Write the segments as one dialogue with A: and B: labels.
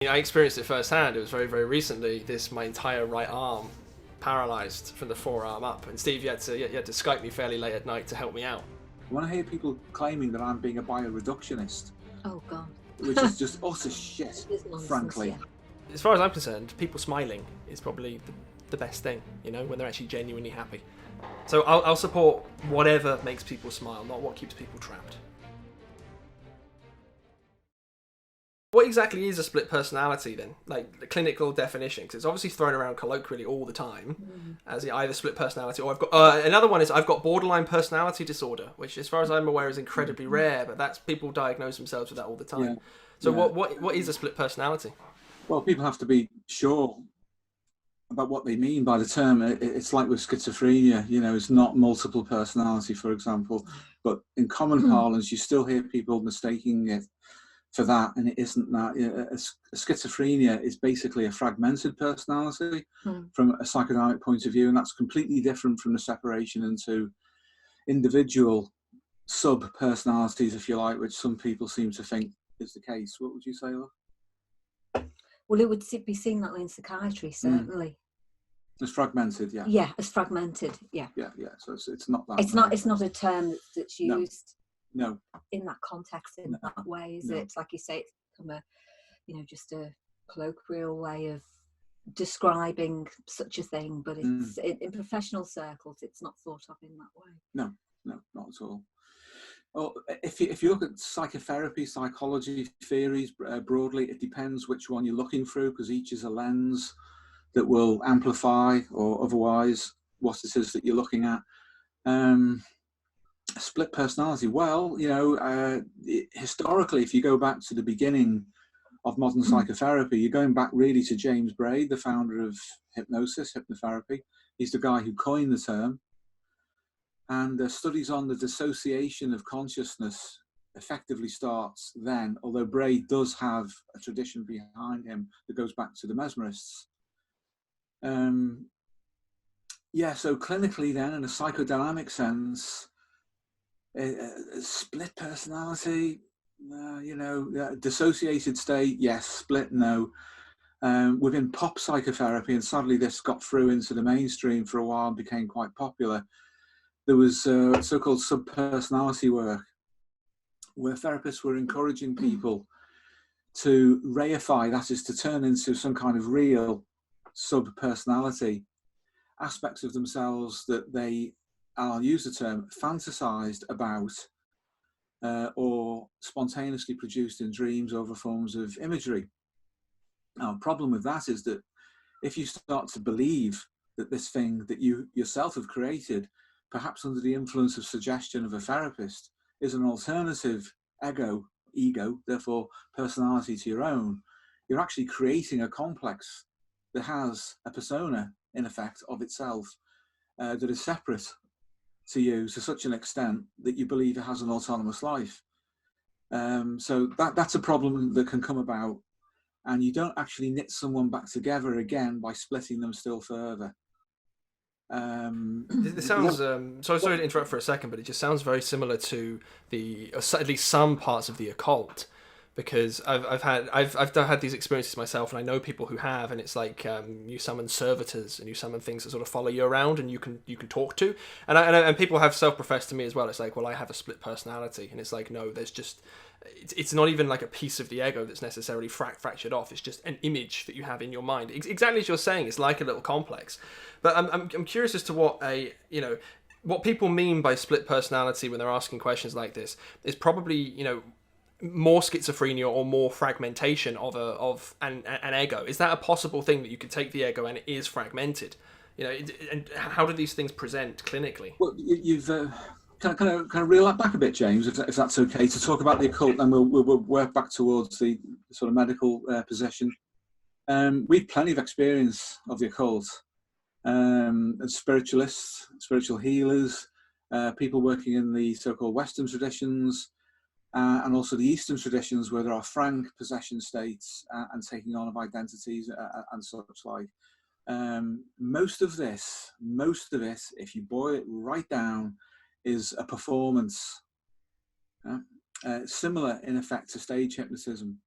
A: I experienced it firsthand. It was very, very recently. My entire right arm paralyzed from the forearm up, and Steve, you had to Skype me fairly late at night to help me out.
B: When I hear people claiming that I'm being a bioreductionist,
C: oh god,
B: which is just utter shit, frankly.
C: Yeah.
A: As far as I'm concerned, people smiling is probably the best thing, you know, when they're actually genuinely happy. So I'll support whatever makes people smile, not what keeps people trapped. What exactly is a split personality then? Like the clinical definition, because it's obviously thrown around colloquially all the time as either split personality or I've got another one is I've got borderline personality disorder, which as far as I'm aware is incredibly rare, but that's people diagnose themselves with that all the time. Yeah. So yeah. What is a split personality?
B: Well, people have to be sure about what they mean by the term. It's like with schizophrenia, you know, it's not multiple personality, for example, but in common parlance, you still hear people mistaking it for that, and it isn't that. A schizophrenia is basically a fragmented personality from a psychodynamic point of view, and that's completely different from the separation into individual sub-personalities, if you like, which some people seem to think is the case. What would you say, Laura?
C: Well, it would be seen that way in psychiatry, certainly.
B: As fragmented, yeah.
C: Yeah, as fragmented, yeah.
B: Yeah. So it's not that.
C: It's not a term that's used.
B: No.
C: In that context, in that way, is it? It's like you say, it's become just a colloquial way of describing such a thing, but it's in professional circles, it's not thought of in that way.
B: No, not at all. Well, if you look at psychotherapy, psychology theories broadly, it depends which one you're looking through, because each is a lens that will amplify or otherwise what it is that you're looking at. Split personality, well, historically, if you go back to the beginning of modern psychotherapy, you're going back really to James Braid, the founder of hypnosis, hypnotherapy. He's the guy who coined the term. And studies on the dissociation of consciousness effectively starts then, although Braid does have a tradition behind him that goes back to the mesmerists. So clinically then, in a psychodynamic sense, split personality, dissociated state, yes. Split, no. Within pop psychotherapy, and sadly this got through into the mainstream for a while and became quite popular, there was so-called subpersonality work, where therapists were encouraging people to reify, that is to turn into some kind of real subpersonality, aspects of themselves that they, I'll use the term, fantasized about or spontaneously produced in dreams over forms of imagery. Now, the problem with that is that if you start to believe that this thing that you yourself have created, perhaps under the influence of suggestion of a therapist, is an alternative ego, therefore personality to your own, you're actually creating a complex that has a persona, in effect, of itself that is separate to you to such an extent that you believe it has an autonomous life. So that's a problem that can come about, and you don't actually knit someone back together again by splitting them still further.
A: This sounds sorry to interrupt for a second, but it just sounds very similar to at least some parts of the occult, because I've had these experiences myself, and I know people who have, and it's like you summon servitors and you summon things that sort of follow you around and you can talk to, and people have self-professed to me as well. It's like, well, I have a split personality, and it's like, no, there's just it's not even like a piece of the ego that's necessarily fractured off. It's just an image that you have in your mind. Exactly as you're saying, it's like a little complex. But I'm curious as to what people mean by split personality when they're asking questions like this. Is probably more schizophrenia or more fragmentation of an ego. Is that a possible thing, that you could take the ego and it is fragmented? And how do these things present clinically?
B: Well, you've Can I reel that back a bit, James, if that's okay, to talk about the occult, and we'll work back towards the sort of medical position. We've plenty of experience of the occult, and spiritualists, spiritual healers, people working in the so-called Western traditions, and also the Eastern traditions, where there are frank possession states and taking on of identities and such like. Most of it, if you boil it right down, is a performance, similar in effect to stage hypnotism.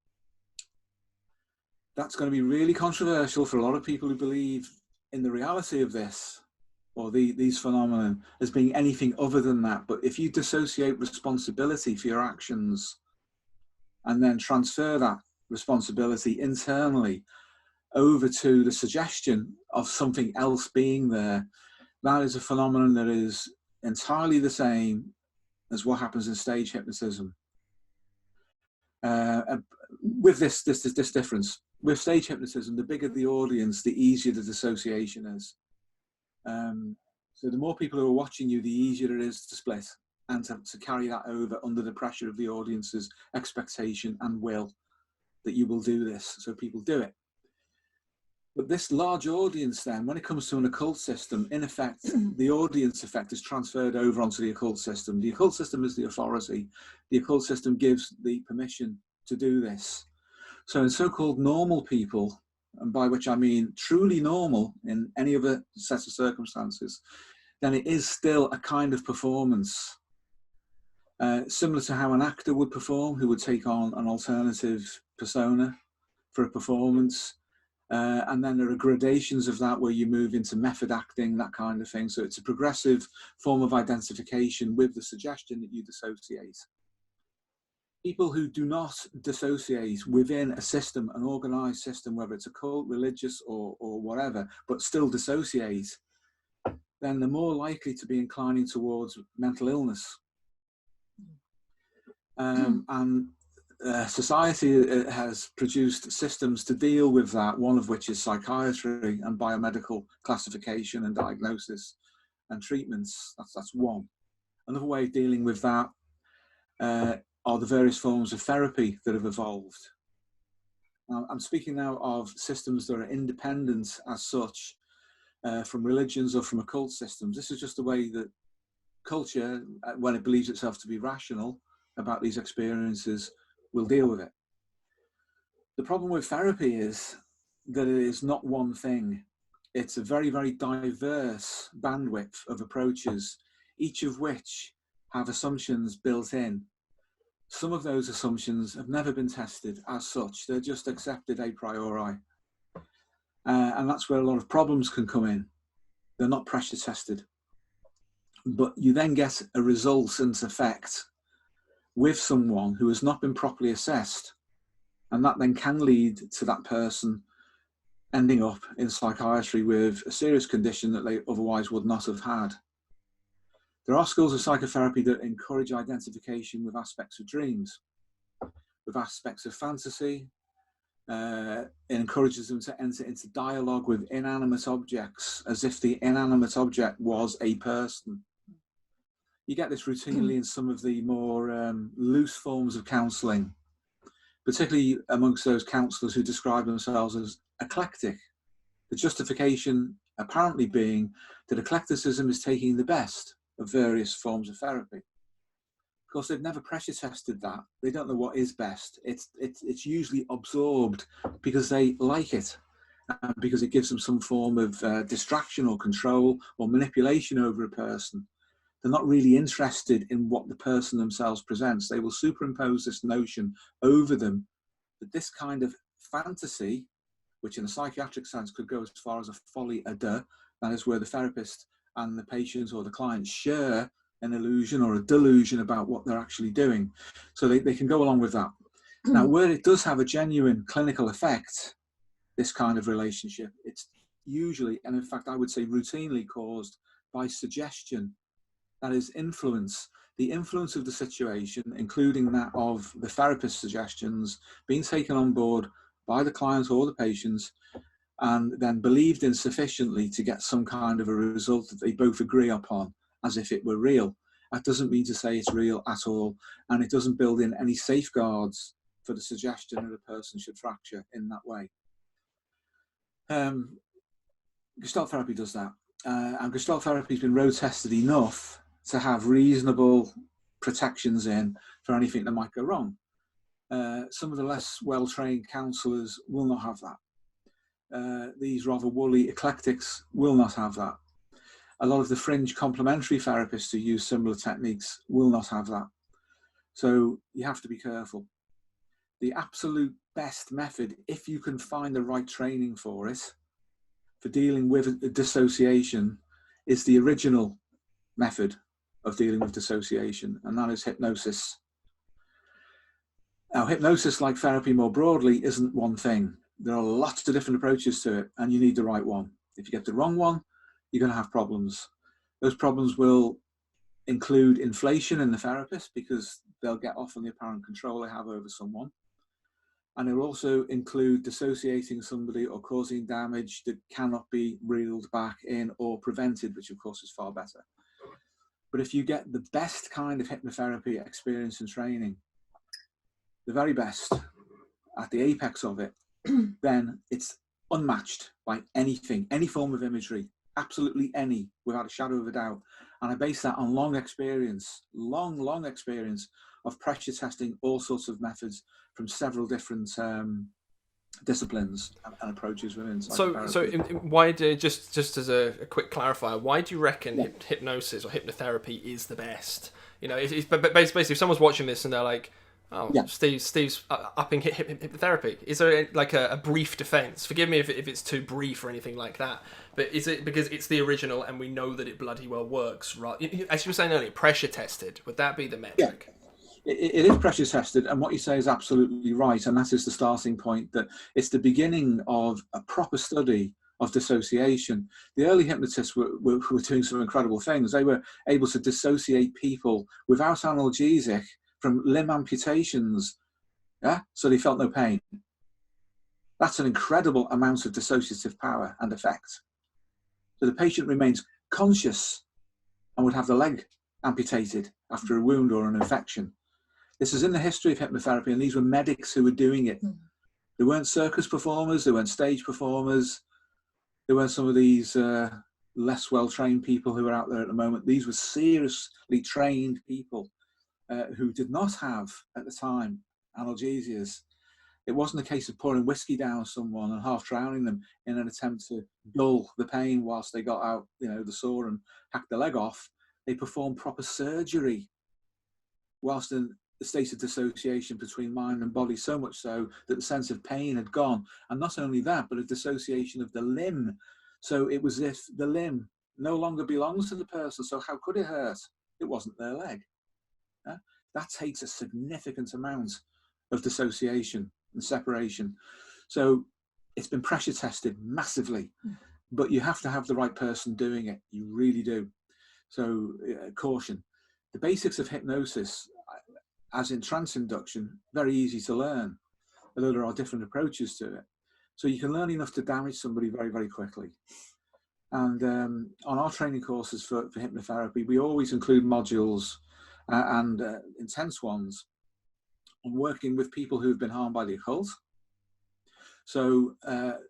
B: That's going to be really controversial for a lot of people who believe in the reality of this, or these phenomena, as being anything other than that. But if you dissociate responsibility for your actions and then transfer that responsibility internally over to the suggestion of something else being there, that is a phenomenon that is entirely the same as what happens in stage hypnotism. With this difference, with stage hypnotism, the bigger the audience, the easier the dissociation is. So the more people who are watching you, the easier it is to split and to carry that over under the pressure of the audience's expectation and will that you will do this. So people do it. But this large audience then, when it comes to an occult system, in effect, the audience effect is transferred over onto the occult system. The occult system is the authority. The occult system gives the permission to do this. So in so-called normal people, and by which I mean truly normal in any other set of circumstances, then it is still a kind of performance. Similar to how an actor would perform, who would take on an alternative persona for a performance. And then there are gradations of that where you move into method acting, that kind of thing. So it's a progressive form of identification with the suggestion that you dissociate. People who do not dissociate within a system, an organized system, whether it's occult, religious, or whatever, but still dissociate, then they're more likely to be inclining towards mental illness. And society has produced systems to deal with that, one of which is psychiatry and biomedical classification and diagnosis and treatments. That's one. Another way of dealing with that are the various forms of therapy that have evolved. I'm speaking now of systems that are independent as such from religions or from occult systems. This is just the way that culture, when it believes itself to be rational about these experiences, will deal with it. The problem with therapy is that it is not one thing. It's a very, very diverse bandwidth of approaches, each of which have assumptions built in. Some of those assumptions have never been tested as such. They're just accepted a priori. And that's where a lot of problems can come in. They're not pressure tested. But you then get a resultant effect with someone who has not been properly assessed. And that then can lead to that person ending up in psychiatry with a serious condition that they otherwise would not have had. There are schools of psychotherapy that encourage identification with aspects of dreams, with aspects of fantasy. It encourages them to enter into dialogue with inanimate objects as if the inanimate object was a person. You get this routinely in some of the more loose forms of counselling, particularly amongst those counsellors who describe themselves as eclectic. The justification apparently being that eclecticism is taking the best of various forms of therapy. Of course, they've never pressure tested that. They don't know what is best. It's usually absorbed because they like it, and because it gives them some form of distraction or control or manipulation over a person. They're not really interested in what the person themselves presents. They will superimpose this notion over them that this kind of fantasy, which in a psychiatric sense could go as far as a folie à deux, that is where the therapist and the patient or the client share an illusion or a delusion about what they're actually doing. So they can go along with that. Now, where it does have a genuine clinical effect, this kind of relationship, it's usually, and in fact I would say routinely, caused by suggestion. That is influence, the influence of the situation, including that of the therapist's suggestions, being taken on board by the client or the patients, and then believed in sufficiently to get some kind of a result that they both agree upon, as if it were real. That doesn't mean to say it's real at all, and it doesn't build in any safeguards for the suggestion that a person should fracture in that way. Gestalt therapy does that, and Gestalt therapy has been road tested enough to have reasonable protections in for anything that might go wrong. Some of the less well-trained counsellors will not have that. These rather woolly eclectics will not have that. A lot of the fringe complementary therapists who use similar techniques will not have that. So you have to be careful. the absolute best method, if you can find the right training for it, for dealing with dissociation, is the original method of dealing with dissociation, and that is hypnosis. Now, hypnosis, like therapy more broadly, isn't one thing. There are lots of different approaches to it, and you need the right one. If you get the wrong one, you're going to have problems. Those problems will include inflation in the therapist, because they'll get off on the apparent control they have over someone. And it will also include dissociating somebody or causing damage that cannot be reeled back in or prevented, which of course is far better. But if you get the best kind of hypnotherapy experience and training, the very best, at the apex of it, then it's unmatched by anything, any form of imagery, absolutely any, without a shadow of a doubt. And I base that on long experience of pressure testing all sorts of methods from several different disciplines and approaches within psychotherapy.
A: Why do, just as a quick clarifier, why do you reckon hypnosis or hypnotherapy is the best? You know, but basically, if someone's watching this and they're like, "Oh, yeah, Steve's upping hypnotherapy," is there like a brief defense? Forgive me if it's too brief or anything like that. But is it because it's the original and we know that it bloody well works? Right, as you were saying earlier, pressure tested. Would that be the metric?
B: Yeah. It is pressure tested, and what you say is absolutely right, and that is the starting point, that it's the beginning of a proper study of dissociation. The early hypnotists were doing some incredible things. They were able to dissociate people without analgesic from limb amputations, so they felt no pain. That's an incredible amount of dissociative power and effect. So the patient remains conscious and would have the leg amputated after a wound or an infection. This is in the history of hypnotherapy, and these were medics who were doing it. They weren't circus performers, they weren't stage performers, they weren't some of these less well-trained people who are out there at the moment. These were seriously trained people who did not have, at the time, analgesias. It wasn't a case of pouring whiskey down someone and half drowning them in an attempt to dull the pain whilst they got out, the saw and hacked the leg off. They performed proper surgery whilst in the state of dissociation between mind and body, so much so that the sense of pain had gone. And not only that, but a dissociation of the limb. So it was as if the limb no longer belongs to the person. So how could it hurt? It wasn't their leg. That takes a significant amount of dissociation and separation. So it's been pressure tested massively, but you have to have the right person doing it. You really do. So caution. The basics of hypnosis, as in trance induction, very easy to learn, although there are different approaches to it. So you can learn enough to damage somebody very, very quickly. And on our training courses for hypnotherapy, we always include modules and intense ones on working with people who've been harmed by the occult. So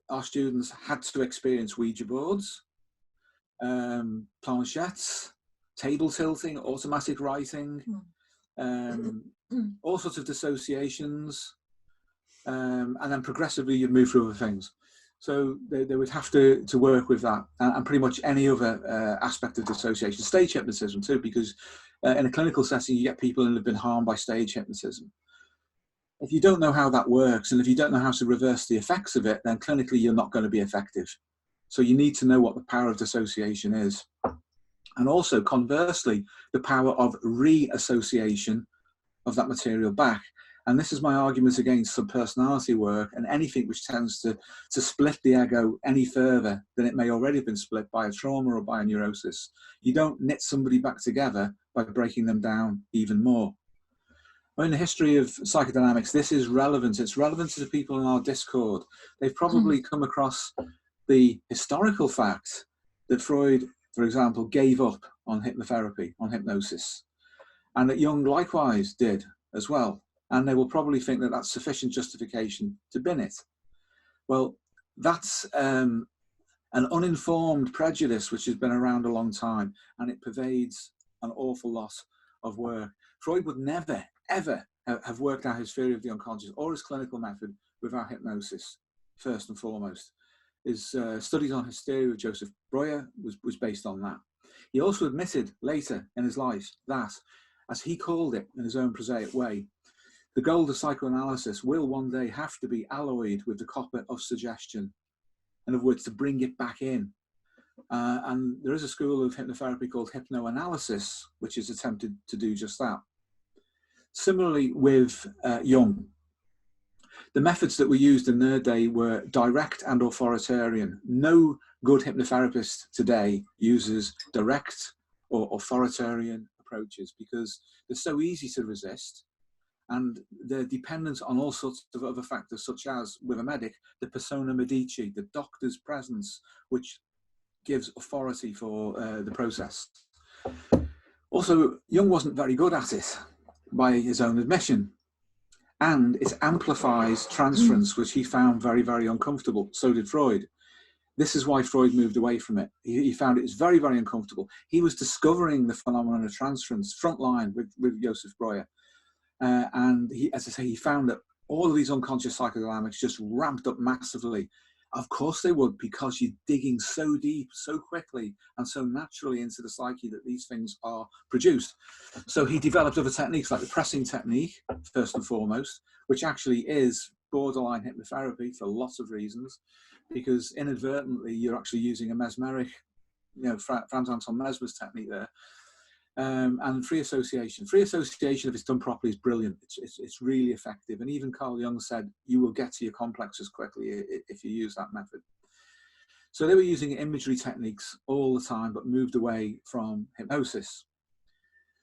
B: our students had to experience Ouija boards, planchettes, table tilting, automatic writing, all sorts of dissociations, and then progressively you'd move through other things. So they would have to work with that, and pretty much any other aspect of dissociation. Stage hypnotism too, because in a clinical setting you get people who have been harmed by stage hypnotism. If you don't know how that works, and if you don't know how to reverse the effects of it, then clinically you're not going to be effective. So you need to know what the power of dissociation is. And also, conversely, the power of reassociation of that material back. And this is my argument against subpersonality work and anything which tends to split the ego any further than it may already have been split by a trauma or by a neurosis. You don't knit somebody back together by breaking them down even more. In the history of psychodynamics, this is relevant. It's relevant to the people in our Discord. They've probably come across the historical fact that Freud, for example, gave up on hypnotherapy, on hypnosis, and that Jung likewise did as well. And they will probably think that that's sufficient justification to bin it. Well, that's an uninformed prejudice which has been around a long time, and it pervades an awful lot of work. Freud would never, ever have worked out his theory of the unconscious or his clinical method without hypnosis, first and foremost. His studies on hysteria with Joseph Breuer was based on that. He also admitted later in his life that, as he called it in his own prosaic way, The gold of psychoanalysis will one day have to be alloyed with the copper of suggestion. In other words, to bring it back in. And there is a school of hypnotherapy called hypnoanalysis, which is attempted to do just that. Similarly with Jung, the methods that were used in their day were direct and authoritarian. No good hypnotherapist today uses direct or authoritarian approaches because they're so easy to resist, and they're dependent on all sorts of other factors, such as, with a medic, the persona medici, the doctor's presence, which gives authority for the process. Also, Jung wasn't very good at it, by his own admission, and it amplifies transference, which he found very, very uncomfortable. So did Freud. This is why Freud moved away from it. He found it was very, very uncomfortable. He was discovering the phenomenon of transference frontline with Joseph Breuer. And he, as I say, he found that all of these unconscious psychodynamics just ramped up massively. Of course they would, because you're digging so deep, so quickly, and so naturally into the psyche that these things are produced. So he developed other techniques like the pressing technique, first and foremost, which actually is borderline hypnotherapy for lots of reasons, because inadvertently you're actually using a mesmeric, Franz Anton Mesmer's technique there. And free association. Free association, if it's done properly, is brilliant. It's really effective. And even Carl Jung said, you will get to your complexes quickly if you use that method. So they were using imagery techniques all the time, but moved away from hypnosis.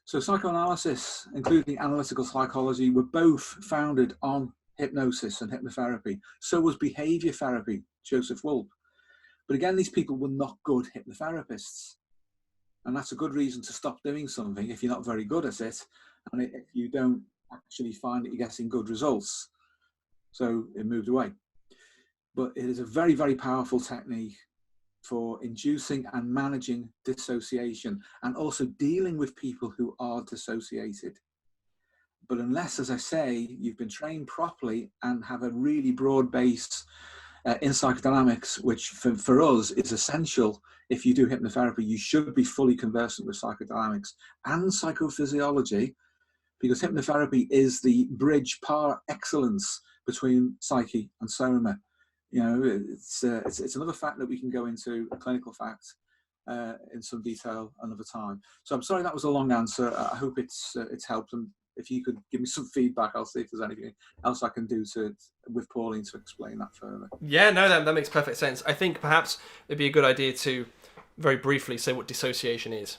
B: So psychoanalysis, including analytical psychology, were both founded on hypnosis and hypnotherapy. So was behavior therapy, Joseph Wolpe. But again, these people were not good hypnotherapists. And that's a good reason to stop doing something if you're not very good at it, and if you don't actually find that you're getting good results. So it moved away. But it is a very, very powerful technique for inducing and managing dissociation, and also dealing with people who are dissociated. But unless, as I say, you've been trained properly and have a really broad base in psychodynamics, which for us is essential. If you do hypnotherapy, you should be fully conversant with psychodynamics and psychophysiology, because hypnotherapy is the bridge par excellence between psyche and soma. It's another fact that we can go into, a clinical fact, in some detail another time. So I'm sorry that was a long answer. I hope it's helped. And if you could give me some feedback, I'll see if there's anything else I can do with Pauline to explain that further.
A: Yeah, no, that makes perfect sense. I think perhaps it'd be a good idea to very briefly say what dissociation is.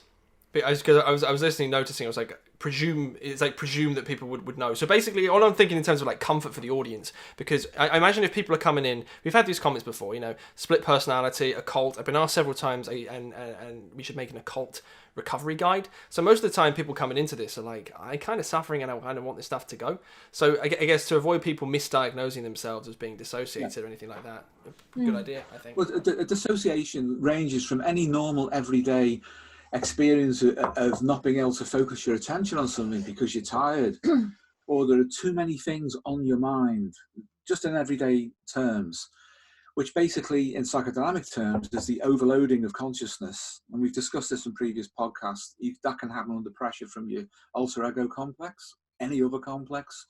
A: Because I was listening, noticing, I was like, presume that people would know. So basically, all I'm thinking in terms of like comfort for the audience, because I imagine if people are coming in, we've had these comments before, split personality, occult. I've been asked several times, and we should make an occult recovery guide. So most of the time, people coming into this are like, I'm kind of suffering and I kind of want this stuff to go. So I guess to avoid people misdiagnosing themselves as being dissociated or anything like that, good idea, I think.
B: Well, dissociation ranges from any normal everyday experience of not being able to focus your attention on something because you're tired, or there are too many things on your mind, just in everyday terms, which basically in psychodynamic terms is the overloading of consciousness. And we've discussed this in previous podcasts. That can happen under pressure from your alter ego complex, any other complex,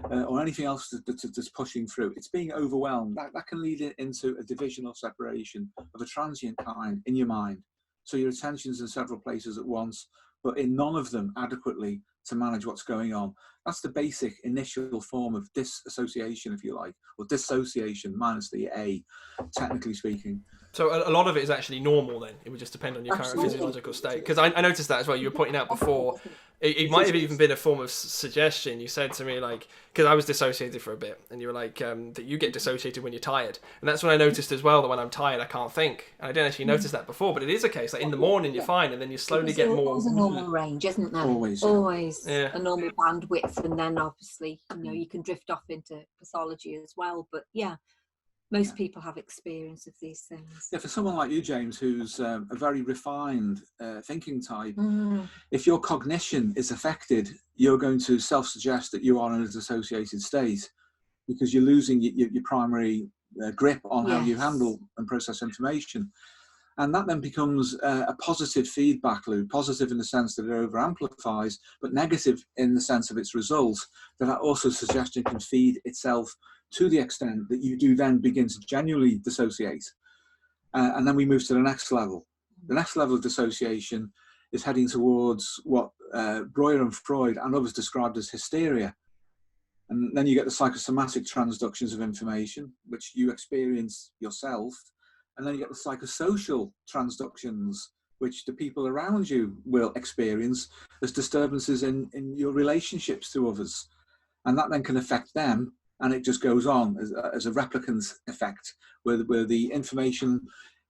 B: or anything else that's pushing through. It's being overwhelmed. That can lead into a division or separation of a transient kind in your mind. So your attention's in several places at once, but in none of them adequately to manage what's going on. That's the basic initial form of disassociation, if you like, or dissociation minus the A, technically speaking.
A: So a lot of it is actually normal then? It would just depend on your current physiological state? Because I noticed that as well. You were pointing out before, it might have even been a form of suggestion. You said to me, like, because I was dissociated for a bit, and you were like, that you get dissociated when you're tired. And that's when I noticed as well that when I'm tired, I can't think. And I didn't actually notice that before, but it is a case. Like in the morning, you're fine, and then you slowly get more...
C: There's a normal range, isn't there?
B: Always.
C: Yeah. A normal bandwidth, and then obviously, you can drift off into pathology as well. But yeah. Most people have experience of these things.
B: Yeah, for someone like you, James, who's a very refined thinking type, if your cognition is affected, you're going to self-suggest that you are in a dissociated state because you're losing your primary grip on how you handle and process information. And that then becomes a positive feedback loop, positive in the sense that it over amplifies, but negative in the sense of its result, that also suggestion can feed itself to the extent that you do then begin to genuinely dissociate. And then we move to the next level. The next level of dissociation is heading towards what Breuer and Freud and others described as hysteria. And then you get the psychosomatic transductions of information, which you experience yourself. And then you get the psychosocial transductions, which the people around you will experience as disturbances in your relationships to others. And that then can affect them. And it just goes on as a replicant effect, where the information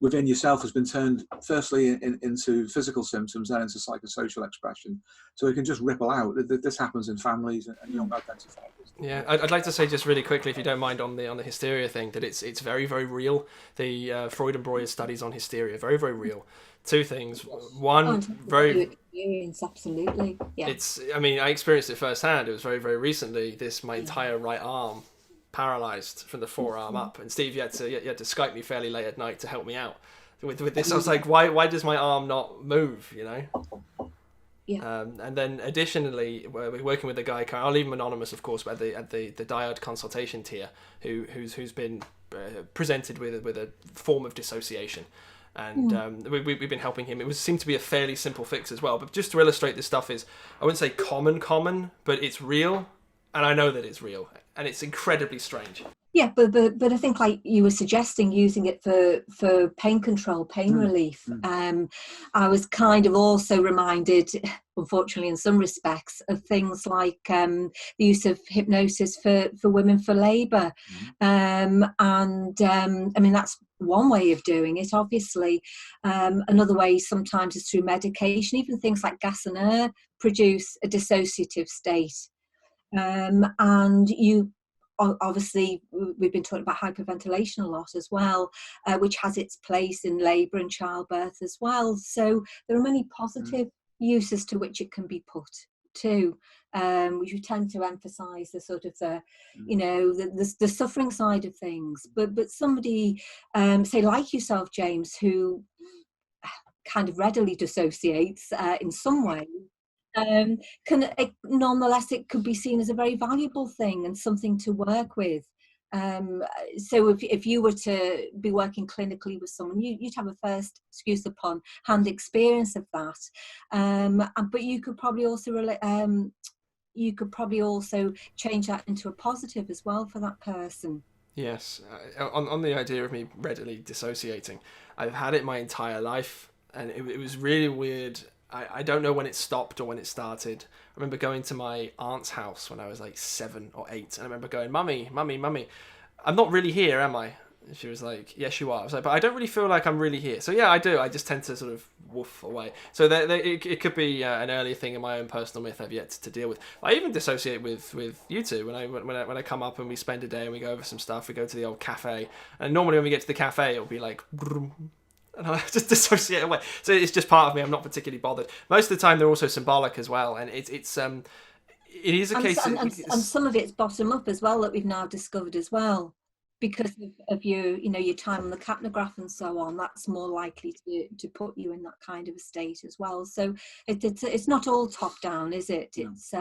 B: within yourself has been turned firstly into physical symptoms, then into psychosocial expression. So it can just ripple out. This happens in families and young identifiers.
A: Yeah, I'd like to say just really quickly, if you don't mind, on the hysteria thing, that it's very, very real. The Freud and Breuer studies on hysteria, very, very real. Two things. One, very
C: experience, absolutely. Yeah.
A: I mean, I experienced it firsthand. It was very, very recently. My entire right arm paralyzed from the forearm up, and Steve, you had to Skype me fairly late at night to help me out with this. I was like, why does my arm not move, you know?
C: Yeah.
A: And then additionally, we're working with a guy, I'll leave him anonymous, of course, but at the Dyad consultation tier, who's been presented with a form of dissociation. And we've been helping him. It seemed to be a fairly simple fix as well. But just to illustrate, this stuff is, I wouldn't say common, but it's real. And I know that it's real. And it's incredibly strange.
C: Yeah, but I think, like you were suggesting, using it for pain control, pain relief. I was kind of also reminded, unfortunately in some respects, of things like the use of hypnosis for women for labour. I mean, that's one way of doing it, obviously. Another way sometimes is through medication. Even things like gas and air produce a dissociative state. And you obviously, we've been talking about hyperventilation a lot as well, which has its place in labour and childbirth as well. So there are many positive uses to which it can be put too. We tend to emphasise the sort of the suffering side of things, but somebody say like yourself, James, who kind of readily dissociates in some way. Nonetheless, it could be seen as a very valuable thing and something to work with. So if you were to be working clinically with someone, you'd have a first, excuse the pun, hand experience of that. But you could probably also change that into a positive as well for that person.
A: Yes, on the idea of me readily dissociating, I've had it my entire life, and it was really weird. I don't know when it stopped or when it started. I remember going to my aunt's house when I was like 7 or 8, and I remember going, Mummy, I'm not really here, am I? And she was like, yes, you are. I was like, but I don't really feel like I'm really here. So yeah, I do. I just tend to sort of woof away. So it could be an earlier thing in my own personal myth I've yet to deal with. I even dissociate with you two when I come up and we spend a day and we go over some stuff. We go to the old cafe, and normally when we get to the cafe, it'll be like, and I just dissociate away. So it's just part of me. I'm not particularly bothered. Most of the time, they're also symbolic as well, and it is a case.
C: And some of it's bottom up as well that we've now discovered as well, because of your time on the capnograph and so on. That's more likely to put you in that kind of a state as well. So it's not all top down, is it? No. It's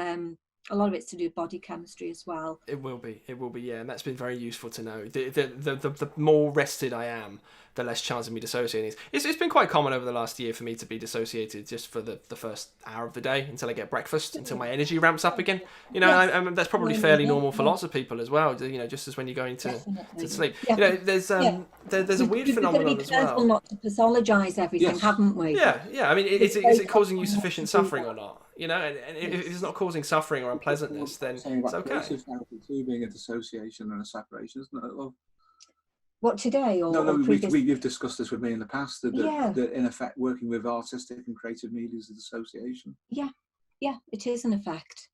C: a lot of it's to do with body chemistry as well.
A: It will be, yeah, and that's been very useful to know. The more rested I am, the less chance of me dissociating. It's been quite common over the last year for me to be dissociated just for the first hour of the day until I get breakfast, until my energy ramps up again. You know, yes. And that's probably fairly normal for lots of people as well. You know, just as when you're going to sleep. Yeah. You know, there's a weird phenomenon as well. We've got to be careful
C: not to pathologise everything, haven't we?
A: Yeah. I mean, is it causing you sufficient suffering or not? You know, and if it's not causing suffering or unpleasantness, then it's okay.
B: Creative therapy too being a dissociation and a separation, isn't it, love?
C: What, today or
B: no,
C: previous?
B: You've discussed this with me in the past. That in effect, working with artistic and creative media is a dissociation. Yeah,
C: it is an effect.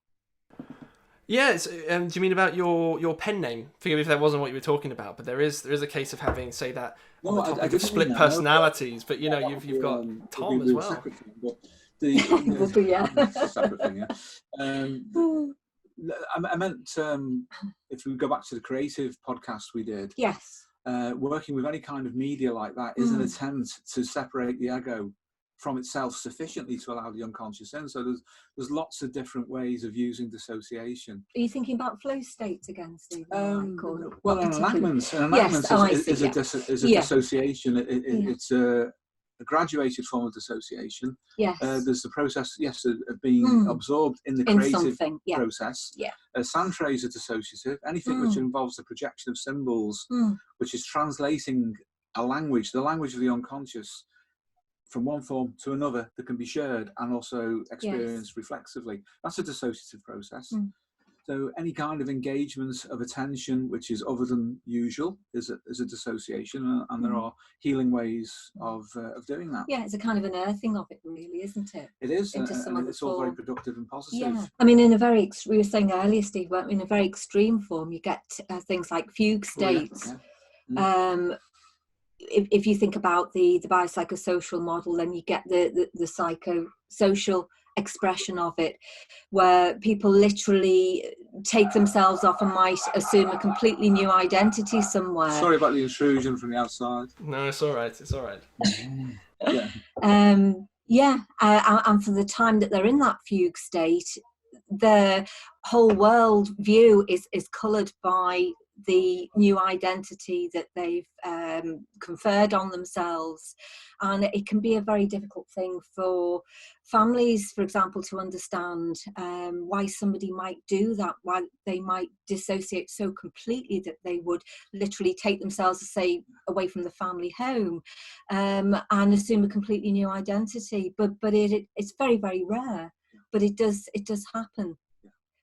A: Yes, do you mean about your pen name? Forgive me if that wasn't what you were talking about, but there is a case of having, say, that on the topic of split personalities, but you know, you've got Tom as well.
B: Separate thing, I meant if we go back to the creative podcast we did.
C: Yes.
B: working with any kind of media like that is an attempt to separate the ego from itself sufficiently to allow the unconscious in. So there's lots of different ways of using dissociation.
C: Are you thinking about flow states again, Steve?
B: Well, an enactment is a
C: Yeah.
B: dissociation. It's a graduated form of dissociation.
C: Yes.
B: There's the process, yes, of being absorbed in the creative process.
C: Yeah.
B: Sound trays are dissociative. Anything which involves the projection of symbols, which is translating a language, the language of the unconscious, from one form to another that can be shared and also experienced reflexively. That's a dissociative process. So any kind of engagement of attention which is other than usual is a dissociation, and there are healing ways of doing that.
C: Yeah, it's a kind of an earthing of it, really, isn't it?
B: It is, and it's all very productive and positive.
C: Yeah, I mean, in a very, we were saying earlier, Steve, weren't we, in a very extreme form, you get things like fugue states. If you think about the biopsychosocial model, then you get the psychosocial expression of it, where people literally take themselves off and might assume a completely new identity somewhere.
B: Sorry about the intrusion from the outside.
A: No, it's all right. It's all right.
C: And for the time that they're in that fugue state, their whole world view is coloured by the new identity that they've conferred on themselves. And it can be a very difficult thing for families, for example, to understand why somebody might do that, why they might dissociate so completely that they would literally take themselves, say, away from the family home and assume a completely new identity. But it's very, very rare, but it does happen.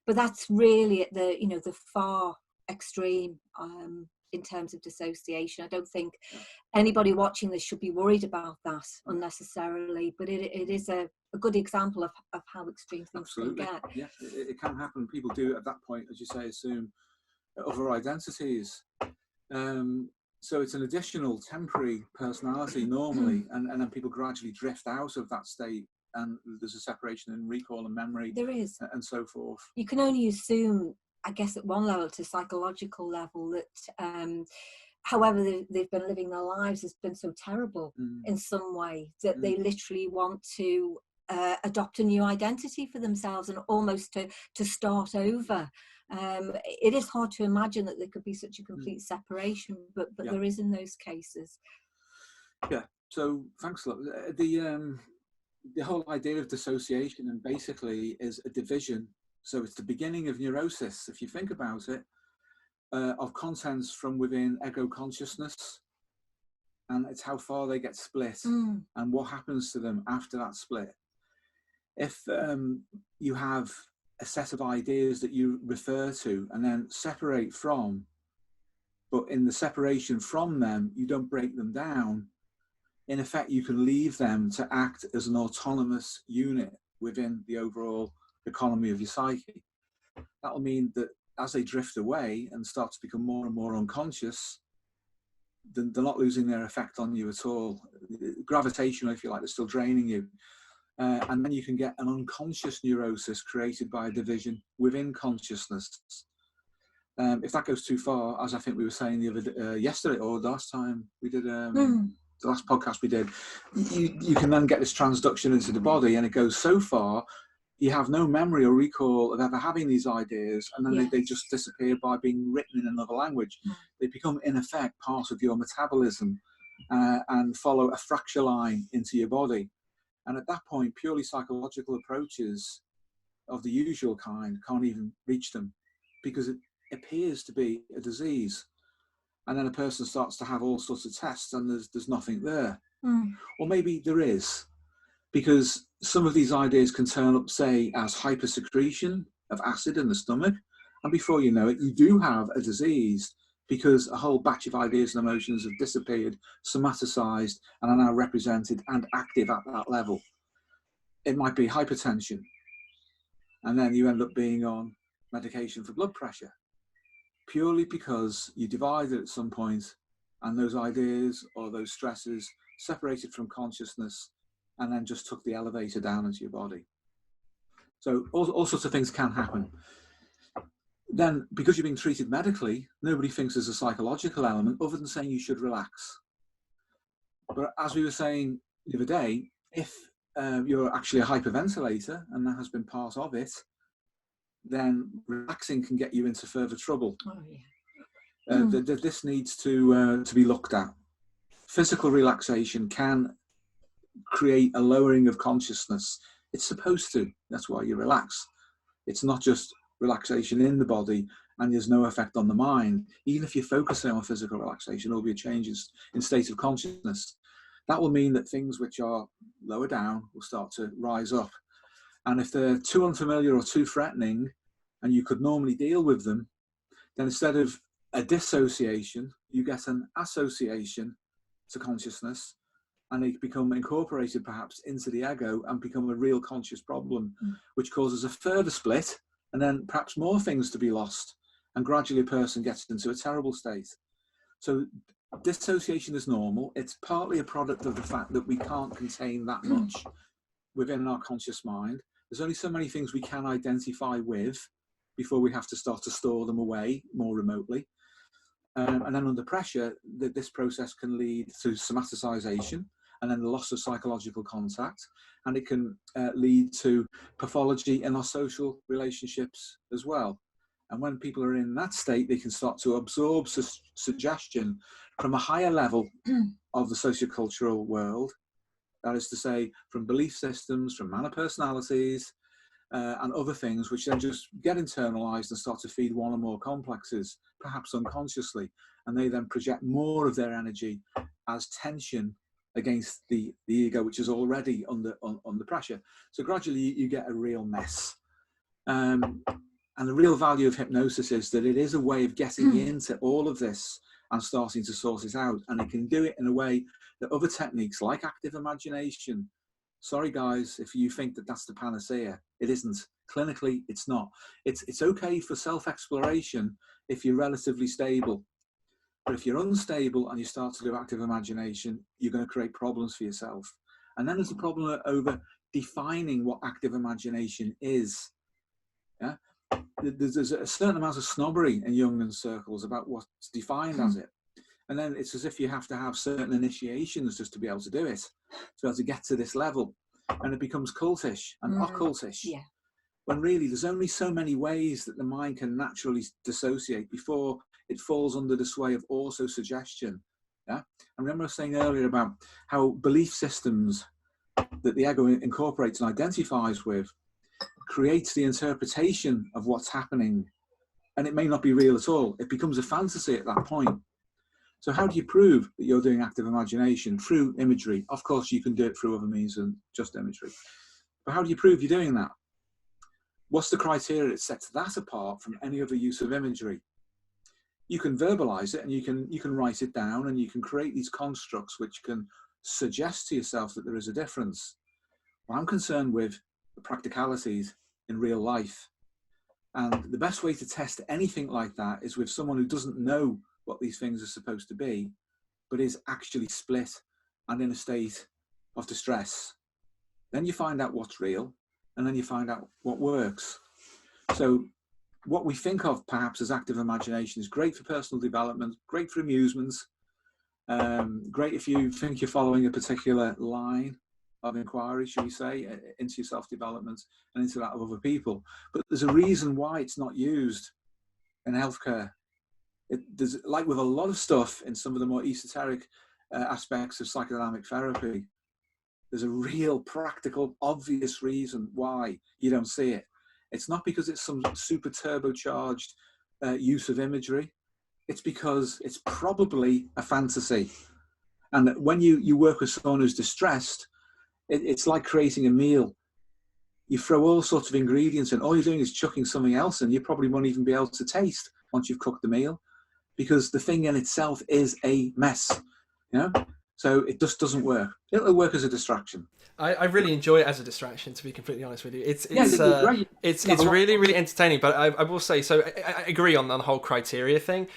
C: But that's really at the far extreme in terms of dissociation. I don't think anybody watching this should be worried about that unnecessarily, but it is a good example of how extreme things can get.
B: Yeah, it can happen. People do at that point, as you say, assume other identities. So it's an additional temporary personality normally, and then people gradually drift out of that state, and there's a separation in recall and memory.
C: There is.
B: And so forth. You
C: can only assume, I guess, at one level, to psychological level, that however they've been living their lives has been so terrible in some way that they literally want to adopt a new identity for themselves and almost to start over. It is hard to imagine that there could be such a complete separation, but there is in those cases.
B: Yeah, so thanks a lot. The whole idea of dissociation and basically is a division. So it's the beginning of neurosis, if you think about it, of contents from within ego consciousness, and it's how far they get split and what happens to them after that split. If you have a set of ideas that you refer to and then separate from, but in the separation from them, you don't break them down, in effect, you can leave them to act as an autonomous unit within the overall economy of your psyche. That'll mean that as they drift away and start to become more and more unconscious, they're not losing their effect on you at all. Gravitational, if you like, they're still draining you. And then you can get an unconscious neurosis created by a division within consciousness. If that goes too far, as I think we were saying the other yesterday or last time we did the last podcast we did, you can then get this transduction into the body, and it goes so far you have no memory or recall of ever having these ideas, and then they just disappear by being written in another language. They become, in effect, part of your metabolism and follow a fracture line into your body. And at that point, purely psychological approaches of the usual kind can't even reach them, because it appears to be a disease. And then a person starts to have all sorts of tests and there's nothing there. Or maybe there is, because some of these ideas can turn up, say, as hypersecretion of acid in the stomach. And before you know it, you do have a disease, because a whole batch of ideas and emotions have disappeared, somaticized, and are now represented and active at that level. It might be hypertension. And then you end up being on medication for blood pressure, purely because you divided at some point, and those ideas or those stresses separated from consciousness and then just took the elevator down into your body. So all sorts of things can happen. then because you're being treated medically, nobody thinks there's a psychological element other than saying you should relax. But as we were saying the other day, if you're actually a hyperventilator and that has been part of it, then relaxing can get you into further trouble.
C: Oh, yeah.
B: This needs to be looked at. Physical relaxation can create a lowering of consciousness. It's supposed to. That's why you relax. It's not just relaxation in the body and there's no effect on the mind. Even if you're focusing on physical relaxation, there'll be a change in state of consciousness. That will mean that things which are lower down will start to rise up. And if they're too unfamiliar or too threatening, and you could normally deal with them, then instead of a dissociation, you get an association to consciousness, and they become incorporated perhaps into the ego and become a real conscious problem, which causes a further split, and then perhaps more things to be lost, and gradually a person gets into a terrible state. So dissociation is normal. It's partly a product of the fact that we can't contain that much within our conscious mind. There's only so many things we can identify with before we have to start to store them away more remotely. And then under pressure, this process can lead to somaticization and then the loss of psychological contact. And it can lead to pathology in our social relationships as well. And when people are in that state, they can start to absorb suggestion from a higher level of the sociocultural world. That is to say, from belief systems, from manner personalities, and other things, which then just get internalized and start to feed one or more complexes, perhaps unconsciously. And they then project more of their energy as tension against the ego, which is already under pressure. So gradually you get a real mess. And the real value of hypnosis is that it is a way of getting into all of this and starting to sort it out. And it can do it in a way that other techniques like active imagination, sorry guys, if you think that that's the panacea, it isn't. Clinically, it's not. It's okay for self-exploration if you're relatively stable. But if you're unstable and you start to do active imagination, you're going to create problems for yourself. And then there's the problem over defining what active imagination is. Yeah? There's a certain amount of snobbery in Jungian circles about what's defined as it. And then it's as if you have to have certain initiations just to be able to do it, to be able to get to this level. And it becomes cultish and occultish. Yeah. When really there's only so many ways that the mind can naturally dissociate before it falls under the sway of also-suggestion. Yeah? I remember I was saying earlier about how belief systems that the ego incorporates and identifies with creates the interpretation of what's happening, and it may not be real at all. It becomes a fantasy at that point. So how do you prove that you're doing active imagination? Through imagery. Of course, you can do it through other means than just imagery. But how do you prove you're doing that? What's the criteria that sets that apart from any other use of imagery? You can verbalize it and you can write it down, and you can create these constructs which can suggest to yourself that there is a difference. Well, I'm concerned with the practicalities in real life. And the best way to test anything like that is with someone who doesn't know what these things are supposed to be, but is actually split and in a state of distress. Then you find out what's real, and then you find out what works. So what we think of perhaps as active imagination is great for personal development, great for amusements, great if you think you're following a particular line of inquiry, should we say, into your self-development and into that of other people. But there's a reason why it's not used in healthcare. There's, like with a lot of stuff in some of the more esoteric aspects of psychodynamic therapy, there's a real practical, obvious reason why you don't see it. It's not because it's some super turbocharged use of imagery. It's because it's probably a fantasy. And when you work with someone who's distressed, it's like creating a meal. You throw all sorts of ingredients in. All you're doing is chucking something else in. You probably won't even be able to taste once you've cooked the meal, because the thing in itself is a mess. You know? So it just doesn't work. It'll work as a distraction.
A: I really enjoy it as a distraction, to be completely honest with you. It's really, really entertaining. But I will say, so I agree on the whole criteria thing.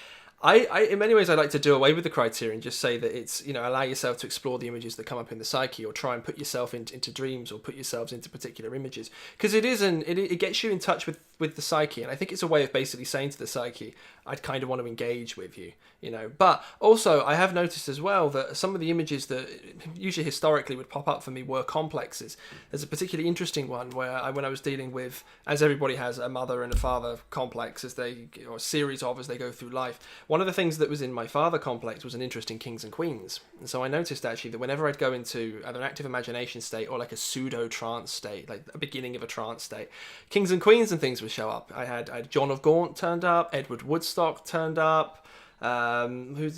A: I in many ways, I like to do away with the criteria and just say that it's, allow yourself to explore the images that come up in the psyche, or try and put yourself into dreams, or put yourselves into particular images, because it gets you in touch with with the psyche, and I think it's a way of basically saying to the psyche, I'd kind of want to engage with you, you know. But also, I have noticed as well that some of the images that usually historically would pop up for me were complexes. There's a particularly interesting one where when I was dealing with, as everybody has a mother and a father complex or a series of as they go through life. One of the things that was in my father complex was an interest in kings and queens, and so I noticed actually that whenever I'd go into either an active imagination state or like a pseudo trance state, like a beginning of a trance state, kings and queens and things would show up. I had John of Gaunt turned up, Edward Woodstock turned up, Henry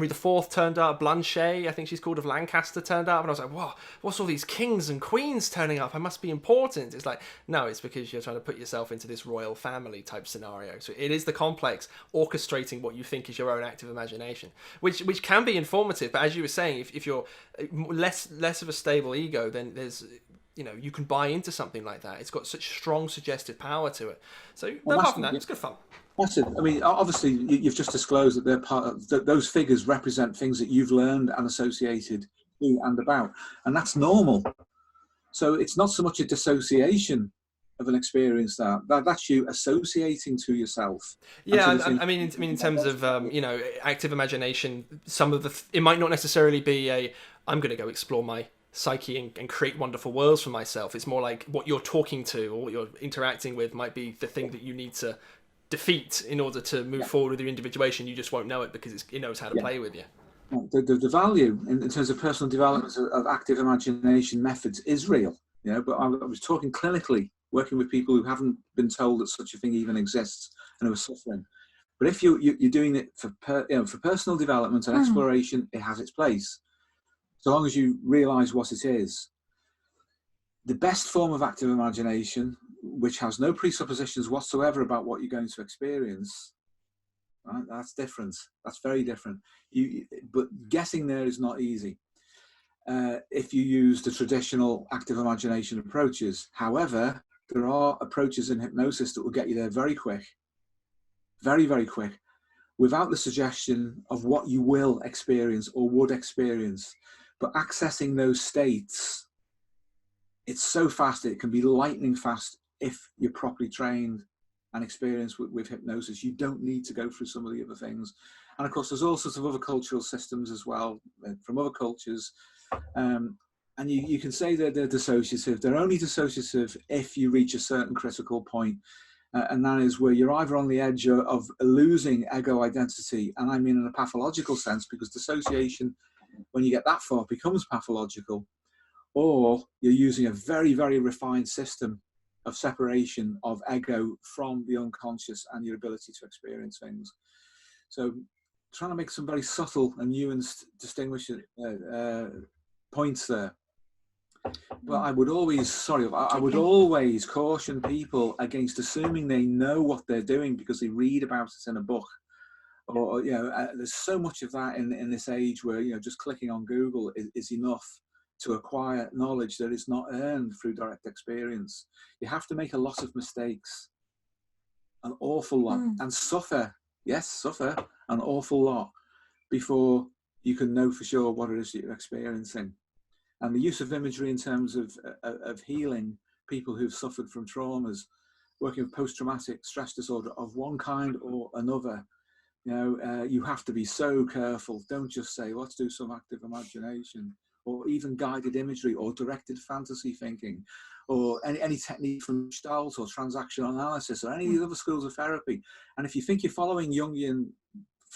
A: IV turned up, Blanche, I think she's called, of Lancaster turned up, and I was like, whoa, what's all these kings and queens turning up? I must be important. It's like, no, it's because you're trying to put yourself into this royal family type scenario. So it is the complex orchestrating what you think is your own active imagination, which can be informative, but as you were saying, if you're less of a stable ego, then there's, you know, you can buy into something like that. It's got such strong suggestive power to it. So apart from that, it's good fun.
B: Massive. I mean, obviously, you've just disclosed that they're part of, that those figures represent things that you've learned and associated to and about, and that's normal. So it's not so much a dissociation of an experience that's you associating to yourself.
A: Yeah, I mean, in terms of you know, active imagination, some of it might not necessarily be I'm going to go explore my psyche and create wonderful worlds for myself. It's more like what you're talking to or what you're interacting with might be the thing that you need to defeat in order to move forward with your individuation. You just won't know it because it knows how to play with you.
B: The value in terms of personal development of active imagination methods is real, you know, but I was talking clinically, working with people who haven't been told that such a thing even exists and who are suffering. But if you're doing it for personal development and exploration, it has its place, so long as you realize what it is. The best form of active imagination, which has no presuppositions whatsoever about what you're going to experience, right? That's different. That's very different. But getting there is not easy if you use the traditional active imagination approaches. However, there are approaches in hypnosis that will get you there very quick, very, very quick, without the suggestion of what you will experience or would experience. But accessing those states, it's so fast, it can be lightning fast if you're properly trained and experienced with hypnosis. You don't need to go through some of the other things. And of course, there's all sorts of other cultural systems as well, from other cultures. And you can say that they're dissociative. They're only dissociative if you reach a certain critical point. And that is where you're either on the edge of losing ego identity, and I mean in a pathological sense, because dissociation, when you get that far, becomes pathological, or you're using a very, very refined system of separation of ego from the unconscious and your ability to experience things. So trying to make some very subtle and nuanced distinguishing points there. But I would always caution people against assuming they know what they're doing because they read about it in a book. Or, you know, there's so much of that in this age where, you know, just clicking on Google is enough to acquire knowledge that is not earned through direct experience. You have to make a lot of mistakes, an awful lot, and suffer an awful lot before you can know for sure what it is that you're experiencing. And the use of imagery in terms of healing people who've suffered from traumas, working with post-traumatic stress disorder of one kind or another, you know, you have to be so careful. Don't just say, let's do some active imagination, or even guided imagery or directed fantasy thinking, or any technique from Gestalt or transactional analysis or any of the other schools of therapy. And if you think you're following Jungian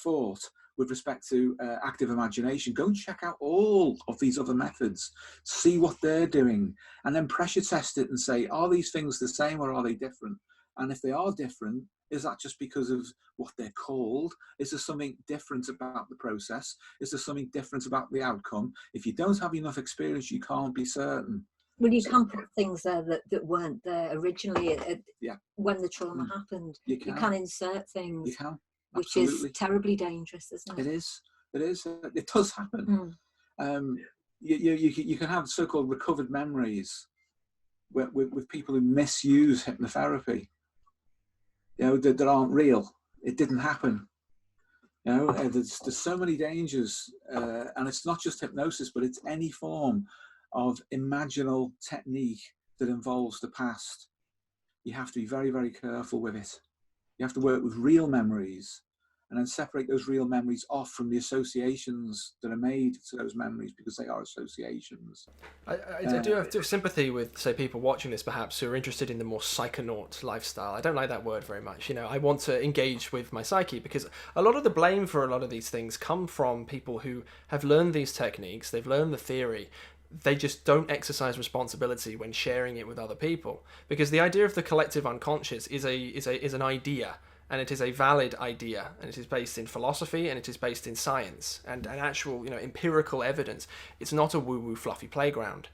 B: thought with respect to active imagination, go and check out all of these other methods, see what they're doing, and then pressure test it and say, are these things the same or are they different? And if they are different, is that just because of what they're called? Is there something different about the process? Is there something different about the outcome? If you don't have enough experience, you can't be certain.
C: Well, you can put things there that weren't there originally when the trauma happened. You can insert things, which is terribly dangerous, isn't it?
B: It is. It does happen. You can have so-called recovered memories with people who misuse hypnotherapy. You know, that aren't real. It didn't happen. You know, there's so many dangers, and it's not just hypnosis, but it's any form of imaginal technique that involves the past. you have to be very, very careful with it. You have to work with real memories and then separate those real memories off from the associations that are made to those memories, because they are associations.
A: I do have sympathy with, say, people watching this perhaps who are interested in the more psychonaut lifestyle. I don't like that word very much. I want to engage with my psyche, because a lot of the blame for a lot of these things come from people who have learned these techniques, they've learned the theory, they just don't exercise responsibility when sharing it with other people. Because the idea of the collective unconscious is an idea, and it is a valid idea, and it is based in philosophy, and it is based in science and actual, empirical evidence. It's not a woo-woo fluffy playground.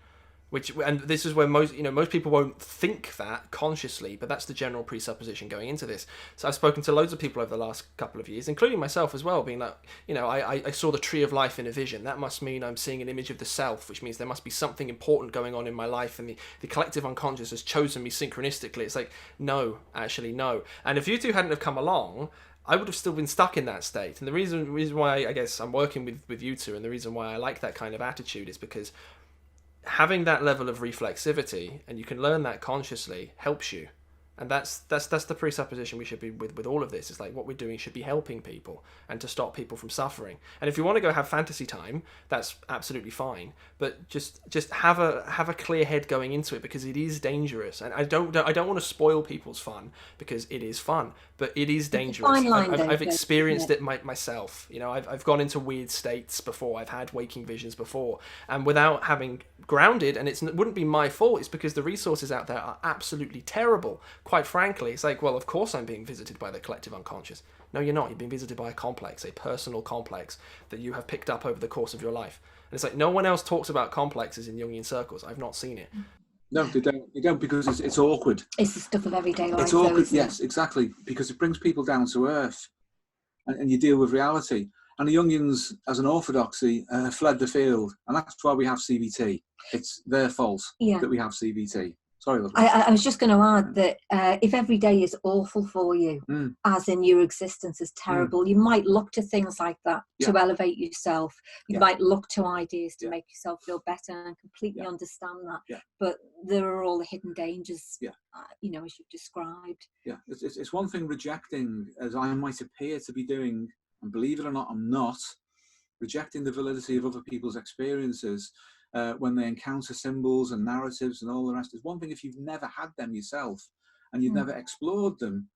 A: And this is where most people won't think that consciously, but that's the general presupposition going into this. So I've spoken to loads of people over the last couple of years, including myself as well, being like, I saw the tree of life in a vision. That must mean I'm seeing an image of the self, which means there must be something important going on in my life, and the collective unconscious has chosen me synchronistically. It's like, no, actually, no. And if you two hadn't have come along, I would have still been stuck in that state. And the reason why I guess I'm working with you two, and the reason why I like that kind of attitude, is because having that level of reflexivity, and you can learn that consciously, helps you. And that's the presupposition we should be with all of this. It's like, what we're doing should be helping people and to stop people from suffering. And if you want to go have fantasy time, that's absolutely fine. But just have a clear head going into it, because it is dangerous. And I don't want to spoil people's fun, because it is fun, but it is dangerous. I've experienced it myself. I've gone into weird states before. I've had waking visions before, and without having grounded, and it wouldn't be my fault. It's because the resources out there are absolutely terrible. Quite frankly, it's like, well, of course I'm being visited by the collective unconscious. No, you're not. You're being visited by a complex, a personal complex that you have picked up over the course of your life. And it's like, no one else talks about complexes in Jungian circles. I've not seen it.
B: No, they don't. They don't, because it's awkward.
C: It's the stuff of everyday life.
B: It's awkward, yes, exactly, because it brings people down to earth, and you deal with reality. And the Jungians, as an orthodoxy, fled the field, and that's why we have CBT. It's their fault that we have CBT. Sorry, lovely.
C: I was just going to add that if every day is awful for you, as in your existence is terrible, you might look to things like that to elevate yourself. You might look to ideas to make yourself feel better, and completely understand that. Yeah. But there are all the hidden dangers, as you've described. Yeah,
B: it's one thing rejecting, as I might appear to be doing, and believe it or not, I'm not, rejecting the validity of other people's experiences. When they encounter symbols and narratives and all the rest. It's one thing if you've never had them yourself, and you've never explored them,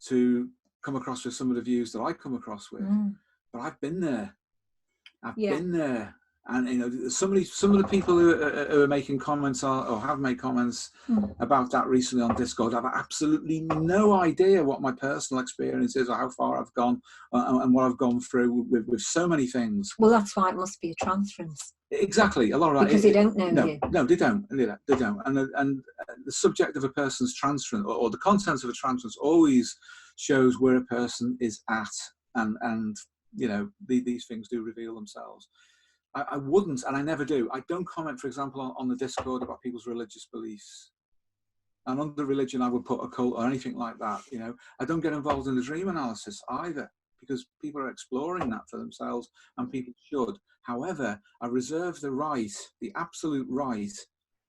B: to come across with some of the views that I come across with. But I've been there. I've been there. And some of the people who are making comments or have made comments about that recently on Discord have absolutely no idea what my personal experience is, or how far I've gone, and what I've gone through with so many things.
C: Well, that's why it must be a transference.
B: Exactly, a lot of that.
C: Because they don't know you.
B: No, they don't. They don't. And the subject of a person's transference, or the content of a transference, always shows where a person is at, and these things do reveal themselves. I wouldn't, and I never do. I don't comment, for example, on the Discord about people's religious beliefs. And under religion, I would put a cult or anything like that. I don't get involved in the dream analysis either, because people are exploring that for themselves, and people should. However, I reserve the right, the absolute right,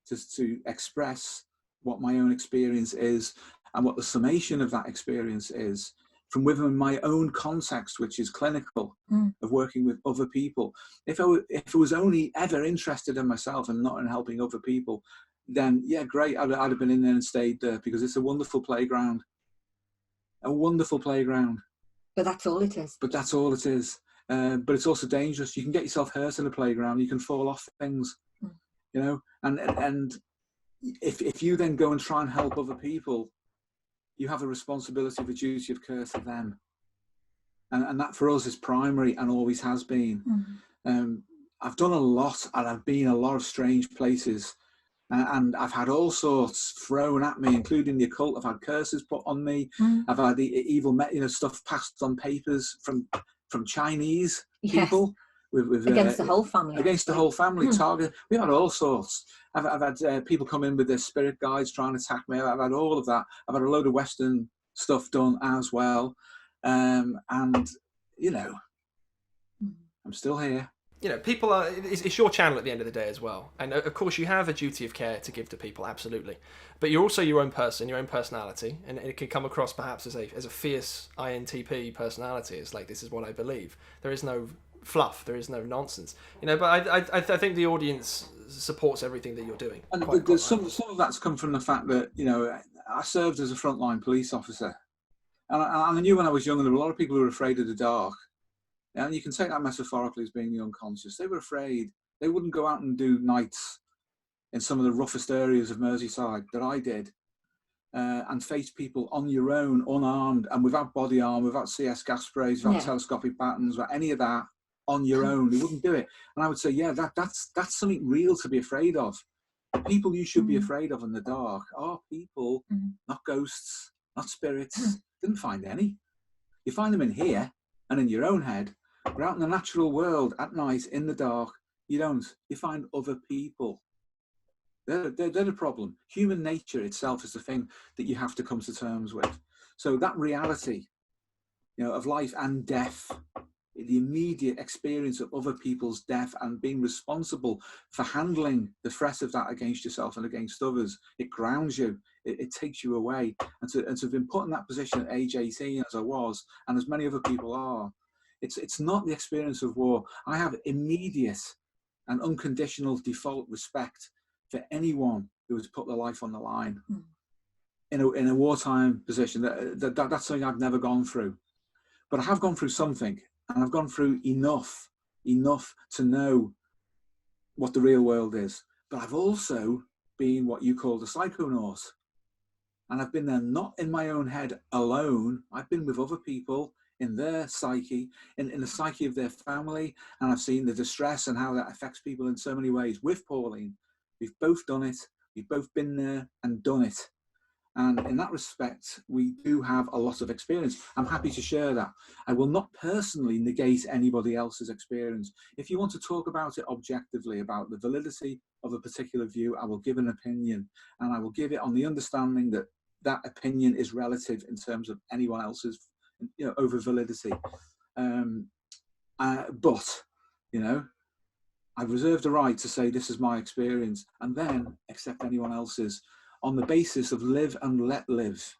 B: to express what my own experience is, and what the summation of that experience is, from within my own context, which is clinical, of working with other people. If I was only ever interested in myself and not in helping other people, then great, I'd have been in there and stayed there, because it's a wonderful playground. A wonderful playground.
C: But that's all it is.
B: But it's also dangerous. You can get yourself hurt in a playground. You can fall off things, and if you then go and try and help other people, you have a responsibility, of a duty of care to them. And that for us is primary, and always has been. I've done a lot, and I've been a lot of strange places, and I've had all sorts thrown at me, including the occult. I've had curses put on me. I've had the evil, stuff passed on papers from Chinese people. With
C: against the whole family.
B: Against the whole family, target. We've had all sorts. I've had people come in with their spirit guides trying to attack me. I've had all of that. I've had a load of Western stuff done as well. I'm still here.
A: you know, people are, it's your channel at the end of the day as well. And of course you have a duty of care to give to people, absolutely. But you're also your own person, your own personality, and it can come across perhaps as a fierce INTP personality. It's like, this is what I believe. There is no fluff, there is no nonsense. You know, but I think the audience supports everything that you're doing.
B: And there's some of that's come from the fact that, you know, I served as a frontline police officer. And I knew when I was young, there were a lot of people who were afraid of the dark. And you can take that metaphorically as being the unconscious. They were afraid. They wouldn't go out and do nights in some of the roughest areas of Merseyside that I did, and face people on your own, unarmed and without body armor, without CS gas sprays, without telescopic patterns, without any of that, on your own. They wouldn't do it. And I would say, yeah, that's something real to be afraid of. The people you should be afraid of in the dark are people, not ghosts, not spirits. Didn't find any. You find them in here and in your own head. But out in the natural world at night in the dark, you don't. You find other people. They're the problem. Human nature itself is the thing that you have to come to terms with. So that reality, you know, of life and death, the immediate experience of other people's death and being responsible for handling the threat of that against yourself and against others, it grounds you. It takes you away. And to have been put in that position at age 18, as I was, and as many other people are, it's not the experience of war. I have immediate and unconditional default respect for anyone who has put their life on the line in a wartime position. That's something I've never gone through. But I have gone through something, and I've gone through enough to know what the real world is. But I've also been what you call the psychonaut. And I've been there not in my own head alone. I've been with other people in their psyche, in the psyche of their family. And I've seen the distress and how that affects people in so many ways. With Pauline, we've both done it. We've both been there and done it. And in that respect, we do have a lot of experience. I'm happy to share that. I will not personally negate anybody else's experience. If you want to talk about it objectively, about the validity of a particular view, I will give an opinion. And I will give it on the understanding that that opinion is relative in terms of anyone else's, you know, over validity. But, you know, I've reserved the right to say this is my experience and then accept anyone else's on the basis of live and let live.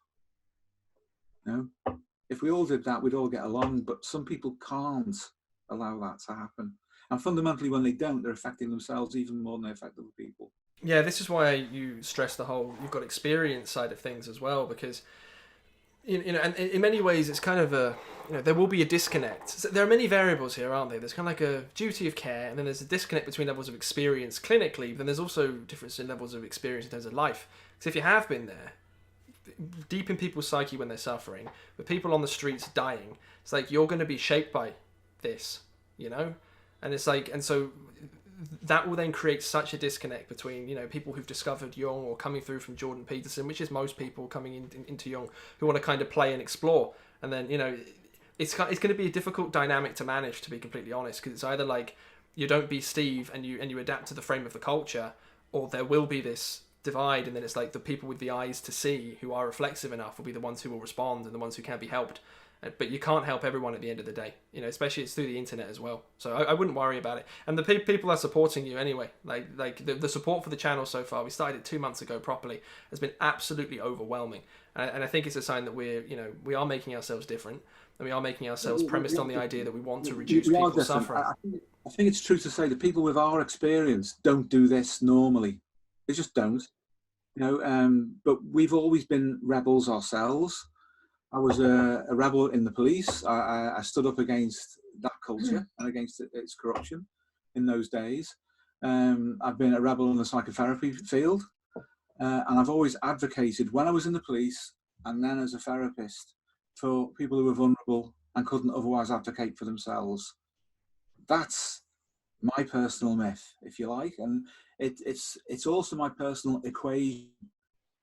B: You know, if we all did that, we'd all get along, but some people can't allow that to happen. And fundamentally, when they don't, they're affecting themselves even more than they affect other people.
A: Yeah, this is why you stress the whole, you've got experience side of things as well, because, you know, and in many ways it's kind of a, you know, there will be a disconnect. So there are many variables here, aren't there? There's kind of like a duty of care, and then there's a disconnect between levels of experience clinically, but then there's also difference in levels of experience in terms of life. Because if you have been there, deep in people's psyche when they're suffering, with people on the streets dying, it's like you're going to be shaped by this, you know? And it's like, and so that will then create such a disconnect between, you know, people who've discovered Jung or coming through from Jordan Peterson, which is most people coming into Jung, who want to kind of play and explore. And then, you know, it's going to be a difficult dynamic to manage, to be completely honest, because it's either like you don't be Steve and you adapt to the frame of the culture, or there will be this divide, and then it's like the people with the eyes to see who are reflexive enough will be the ones who will respond and the ones who can't be helped. But you can't help everyone at the end of the day, you know, especially it's through the internet as well. So I wouldn't worry about it. And the people are supporting you anyway. Like the support for the channel so far, we started it 2 months ago properly, has been absolutely overwhelming. And I think it's a sign that we are making ourselves different, and we are making ourselves premised on the idea that we want to reduce people's suffering.
B: I think it's true to say that people with our experience don't do this normally. They just don't, you know. But we've always been rebels ourselves. I was a rebel in the police. I stood up against that culture and against its corruption in those days. I've been a rebel in the psychotherapy field, and I've always advocated, when I was in the police and then as a therapist, for people who were vulnerable and couldn't otherwise advocate for themselves. That's my personal myth, if you like, and it's also my personal equation.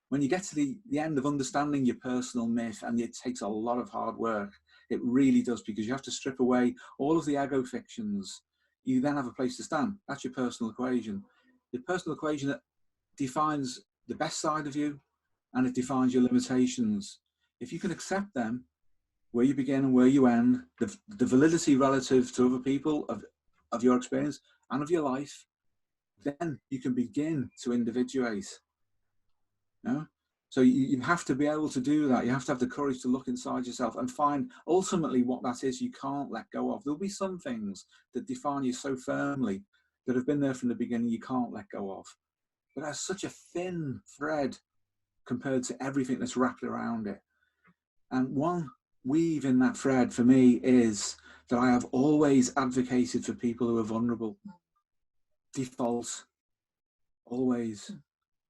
B: When you get to the end of understanding your personal myth, and it takes a lot of hard work, it really does, because you have to strip away all of the ego fictions. You then have a place to stand. That's your personal equation. Your personal equation that defines the best side of you, and it defines your limitations. If you can accept them, where you begin and where you end, the validity relative to other people of of your experience and of your life, then you can begin to individuate. You know? So you have to be able to do that. You have to have the courage to look inside yourself and find ultimately what that is you can't let go of. There'll be some things that define you so firmly that have been there from the beginning you can't let go of. But that's such a thin thread compared to everything that's wrapped around it. And one weave in that thread for me is that I have always advocated for people who are vulnerable. Default, always.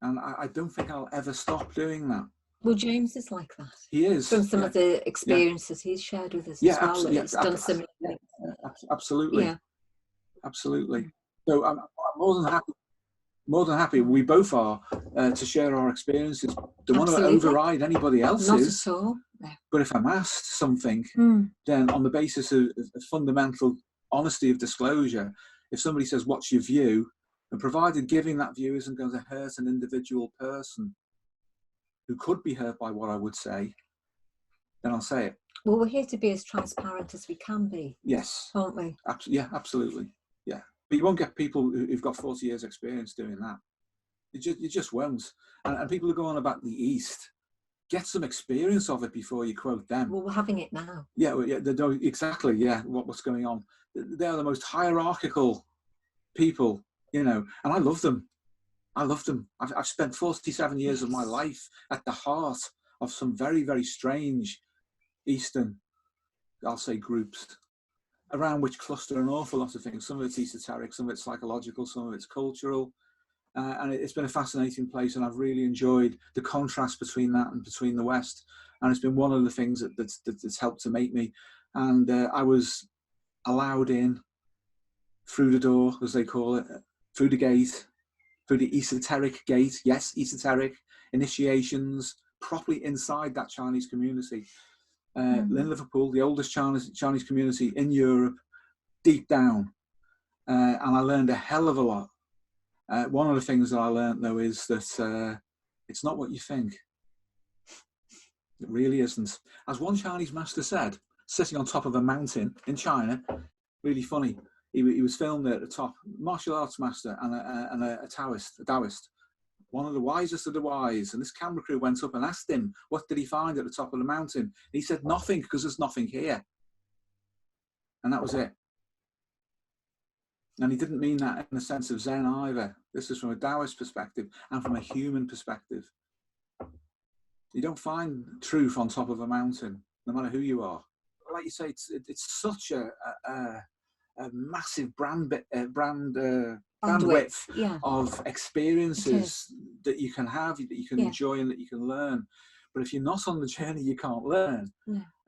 B: And I don't think I'll ever stop doing that.
C: Well, James is like that.
B: He is.
C: From some of the experiences he's shared with us as well. It's done similar things.
B: Absolutely.
C: Yeah.
B: Absolutely. So I'm more than happy, we both are, to share our experiences. Don't want to override anybody else's.
C: Not at all. No.
B: But if I'm asked something, then on the basis of fundamental honesty of disclosure, if somebody says, what's your view? And provided giving that view isn't going to hurt an individual person who could be hurt by what I would say, then I'll say it.
C: Well, we're here to be as transparent as we can be.
B: Yes.
C: Aren't we?
B: Yeah, absolutely. Yeah. But you won't get people who've got 40 years experience doing that. You just won't. And people who go on about the East, get some experience of it before you quote them.
C: Well, we're having it now.
B: Yeah, they don't, exactly, yeah, what's going on. They're the most hierarchical people, you know, and I love them. I love them. I've spent 47 years of my life at the heart of some very, very strange Eastern, I'll say, groups, around which cluster an awful lot of things. Some of it's esoteric, some of it's psychological, some of it's cultural. And it's been a fascinating place, and I've really enjoyed the contrast between that and between the West. And it's been one of the things that's helped to make me. And I was allowed in through the door, as they call it, through the gate, through the esoteric gate. Yes, esoteric initiations, properly inside that Chinese community. In Liverpool, the oldest Chinese community in Europe, deep down. And I learned a hell of a lot. One of the things that I learned, though, is that it's not what you think. It really isn't. As one Chinese master said, sitting on top of a mountain in China, really funny, he was filmed at the top, martial arts master and a Taoist, one of the wisest of the wise. And this camera crew went up and asked him, what did he find at the top of the mountain? And he said, nothing, because there's nothing here. And that was it. And he didn't mean that in the sense of Zen either. This is from a Taoist perspective and from a human perspective. You don't find truth on top of a mountain, no matter who you are. Like you say, it's such a massive bandwidth of experiences that you can have, that you can enjoy and that you can learn. But if you're not on the journey, you can't learn.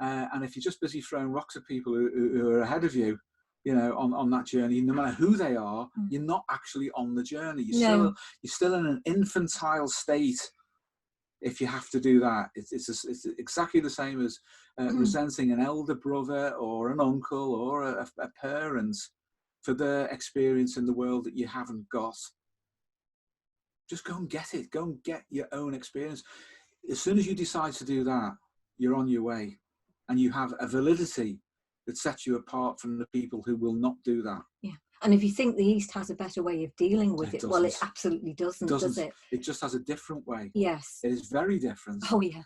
B: And if you're just busy throwing rocks at people who are ahead of you, you know, on that journey, no matter who they are, you're not actually on the journey. You're still in an infantile state. If you have to do that, it's exactly the same as resenting an elder brother or an uncle or a parent for their experience in the world that you haven't got. Just go and get it. Go and get your own experience. As soon as you decide to do that, you're on your way, and you have a validity that sets you apart from the people who will not do that. Yeah.
C: And if you think the East has a better way of dealing with it, well, it absolutely doesn't, does it?
B: It just has a different way.
C: Yes.
B: It is very different.
C: Oh, yeah.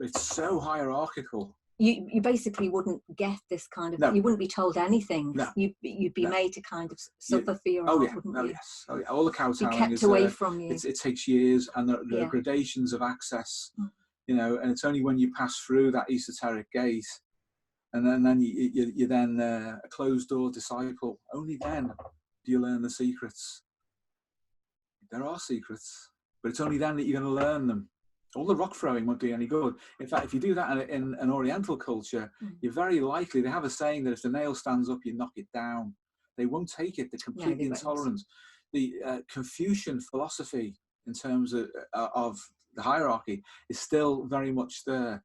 B: It's so hierarchical.
C: You basically wouldn't get this kind of, you wouldn't be told anything.
B: No.
C: You'd be made to kind of suffer for your art, wouldn't you?
B: Yes. Oh, yeah. All the kowtowing
C: kept away from you.
B: It takes years, and the gradations of access, you know, and it's only when you pass through that esoteric gate, and then you're then a closed door disciple. Only then do you learn the secrets. There are secrets, but it's only then that you're going to learn them. All the rock throwing won't do any good. In fact, if you do that in an Oriental culture, you're very likely, they have a saying that if the nail stands up, you knock it down. They won't take it. They're completely intolerant. The Confucian philosophy in terms of the hierarchy is still very much there.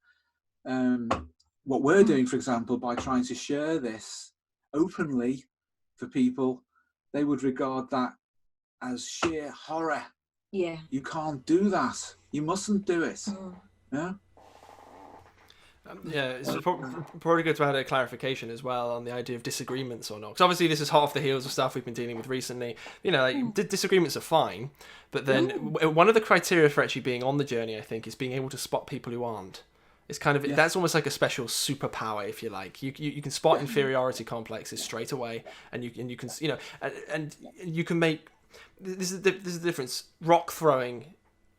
B: What we're doing, for example, by trying to share this openly for people, they would regard that as sheer horror. Yeah. You can't do that. You mustn't do it. Yeah.
A: Yeah, it's probably good to add a clarification as well on the idea of disagreements or not. Because obviously this is hot off the heels of stuff we've been dealing with recently. You know, like, disagreements are fine, but then one of the criteria for actually being on the journey, I think, is being able to spot people who aren't. It's kind of that's almost like a special superpower, if you like. You can spot inferiority complexes straight away, and you can and you can make this is the difference. Rock throwing.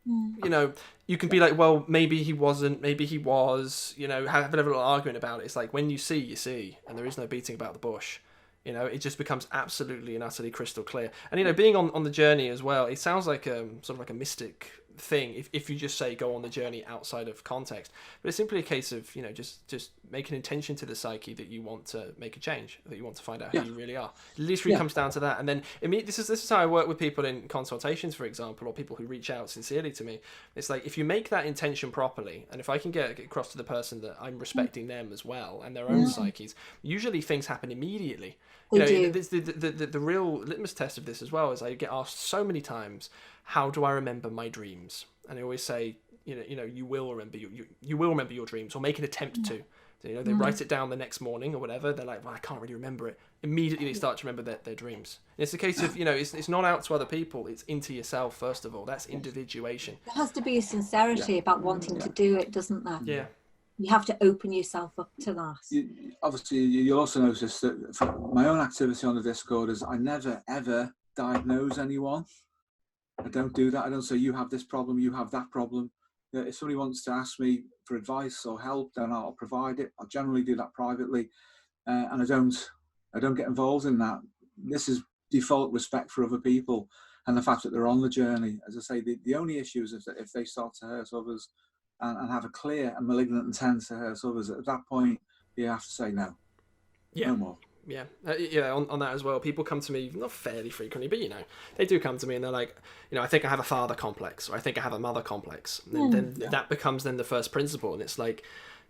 A: You know, you can be like, well, maybe he wasn't, maybe he was, you know, have a little argument about it. It's like, when you see, and there is no beating about the bush. You know, it just becomes absolutely and utterly crystal clear. And, you know, being on the journey as well, it sounds like sort of like a mystic thing if you just say go on the journey outside of context. But it's simply a case of, you know, just make an intention to the psyche that you want to make a change, that you want to find out who you really are. It literally comes down to that. And then this is how I work with people in consultations, for example, or people who reach out sincerely to me. It's like, if you make that intention properly, and if I can get across to the person that I'm respecting them as well and their own psyches, usually things happen immediately. You know, the real litmus test of this as well is I get asked so many times, how do I remember my dreams? And I always say, you know, you will remember you will remember your dreams, or make an attempt to. You know, they write it down the next morning or whatever. They're like, well, I can't really remember it. Immediately they start to remember their dreams. And it's a case of, you know, it's not out to other people. It's into yourself first of all. That's individuation.
C: There has to be a sincerity about wanting to do it, doesn't there?
A: Yeah.
C: You have to open yourself up to that.
B: Obviously, you'll also notice that for my own activity on the Discord is I never, ever diagnose anyone. I don't do that. I don't say, you have this problem, you have that problem. If somebody wants to ask me for advice or help, then I'll provide it. I'll generally do that privately. And I don't get involved in that. This is default respect for other people and the fact that they're on the journey. As I say, the only issue is if they start to hurt others and have a clear and malignant intent to hurt others. At that point, you have to say no.
A: Yeah.
B: No more.
A: Yeah, on that as well. People come to me, not fairly frequently, but, you know, they do come to me and they're like, you know, I think I have a father complex, or I think I have a mother complex. And then that becomes then the first principle. And it's like,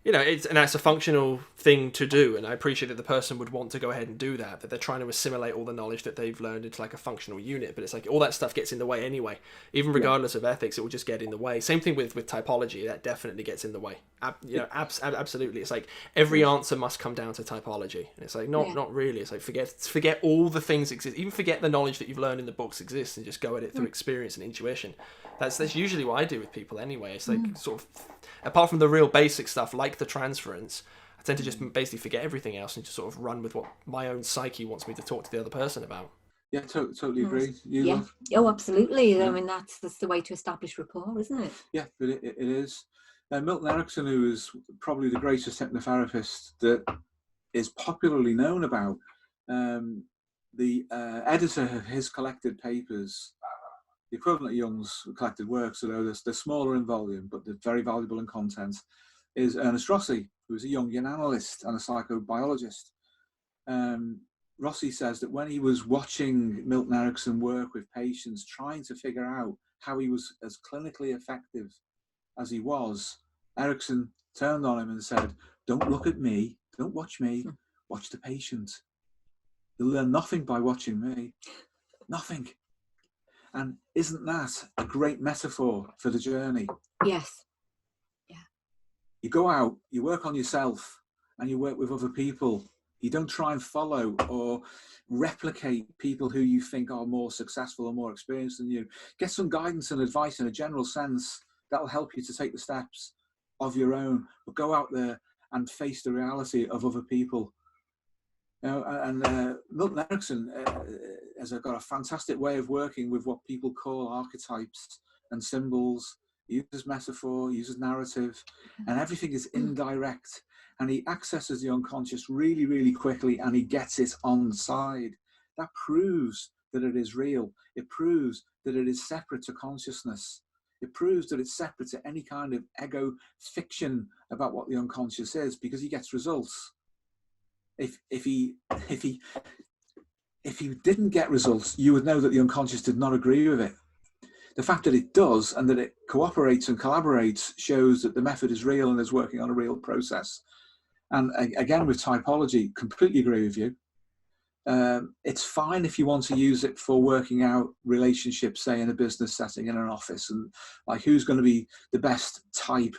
A: you know, that's a functional thing to do. And I appreciate that the person would want to go ahead and do that they're trying to assimilate all the knowledge that they've learned into like a functional unit. But it's like all that stuff gets in the way anyway. Even regardless of ethics, it will just get in the way. Same thing with typology. That definitely gets in the way. Absolutely. It's like every answer must come down to typology. And it's like, not really. It's like, forget all the things exist. Even forget the knowledge that you've learned in the books exists, and just go at it through experience and intuition. That's usually what I do with people anyway. It's like sort of, apart from the real basic stuff like the transference, I tend to just basically forget everything else and just sort of run with what my own psyche wants me to talk to the other person about.
B: Yeah, totally agree.
C: Oh, absolutely. I mean, that's the way to establish rapport, isn't it?
B: Yeah, but it is. Milton Erickson, who is probably the greatest hypnotherapist that is popularly known about, the editor of his collected papers, the equivalent of Jung's collected works, although they're smaller in volume, but they're very valuable in content, is Ernest Rossi, who is a Jungian analyst and a psychobiologist. Rossi says that when he was watching Milton Erickson work with patients, trying to figure out how he was as clinically effective as he was, Erickson turned on him and said, don't look at me, don't watch me, watch the patient. You'll learn nothing by watching me, nothing. And isn't that a great metaphor for the journey?
C: Yes. Yeah.
B: You go out, you work on yourself, and you work with other people. You don't try and follow or replicate people who you think are more successful or more experienced than you. Get some guidance and advice in a general sense that'll help you to take the steps of your own, but go out there and face the reality of other people. You know, and Milton Erickson has got a fantastic way of working with what people call archetypes and symbols. He uses metaphor, he uses narrative, and everything is indirect. And he accesses the unconscious really, really quickly, and he gets it on side. That proves that it is real. It proves that it is separate to consciousness. It proves that it's separate to any kind of ego fiction about what the unconscious is, because he gets results. If he didn't get results, you would know that the unconscious did not agree with it. The fact that it does and that it cooperates and collaborates shows that the method is real and is working on a real process. And again, with typology, completely agree with you. It's fine if you want to use it for working out relationships, say in a business setting, in an office, and like who's going to be the best type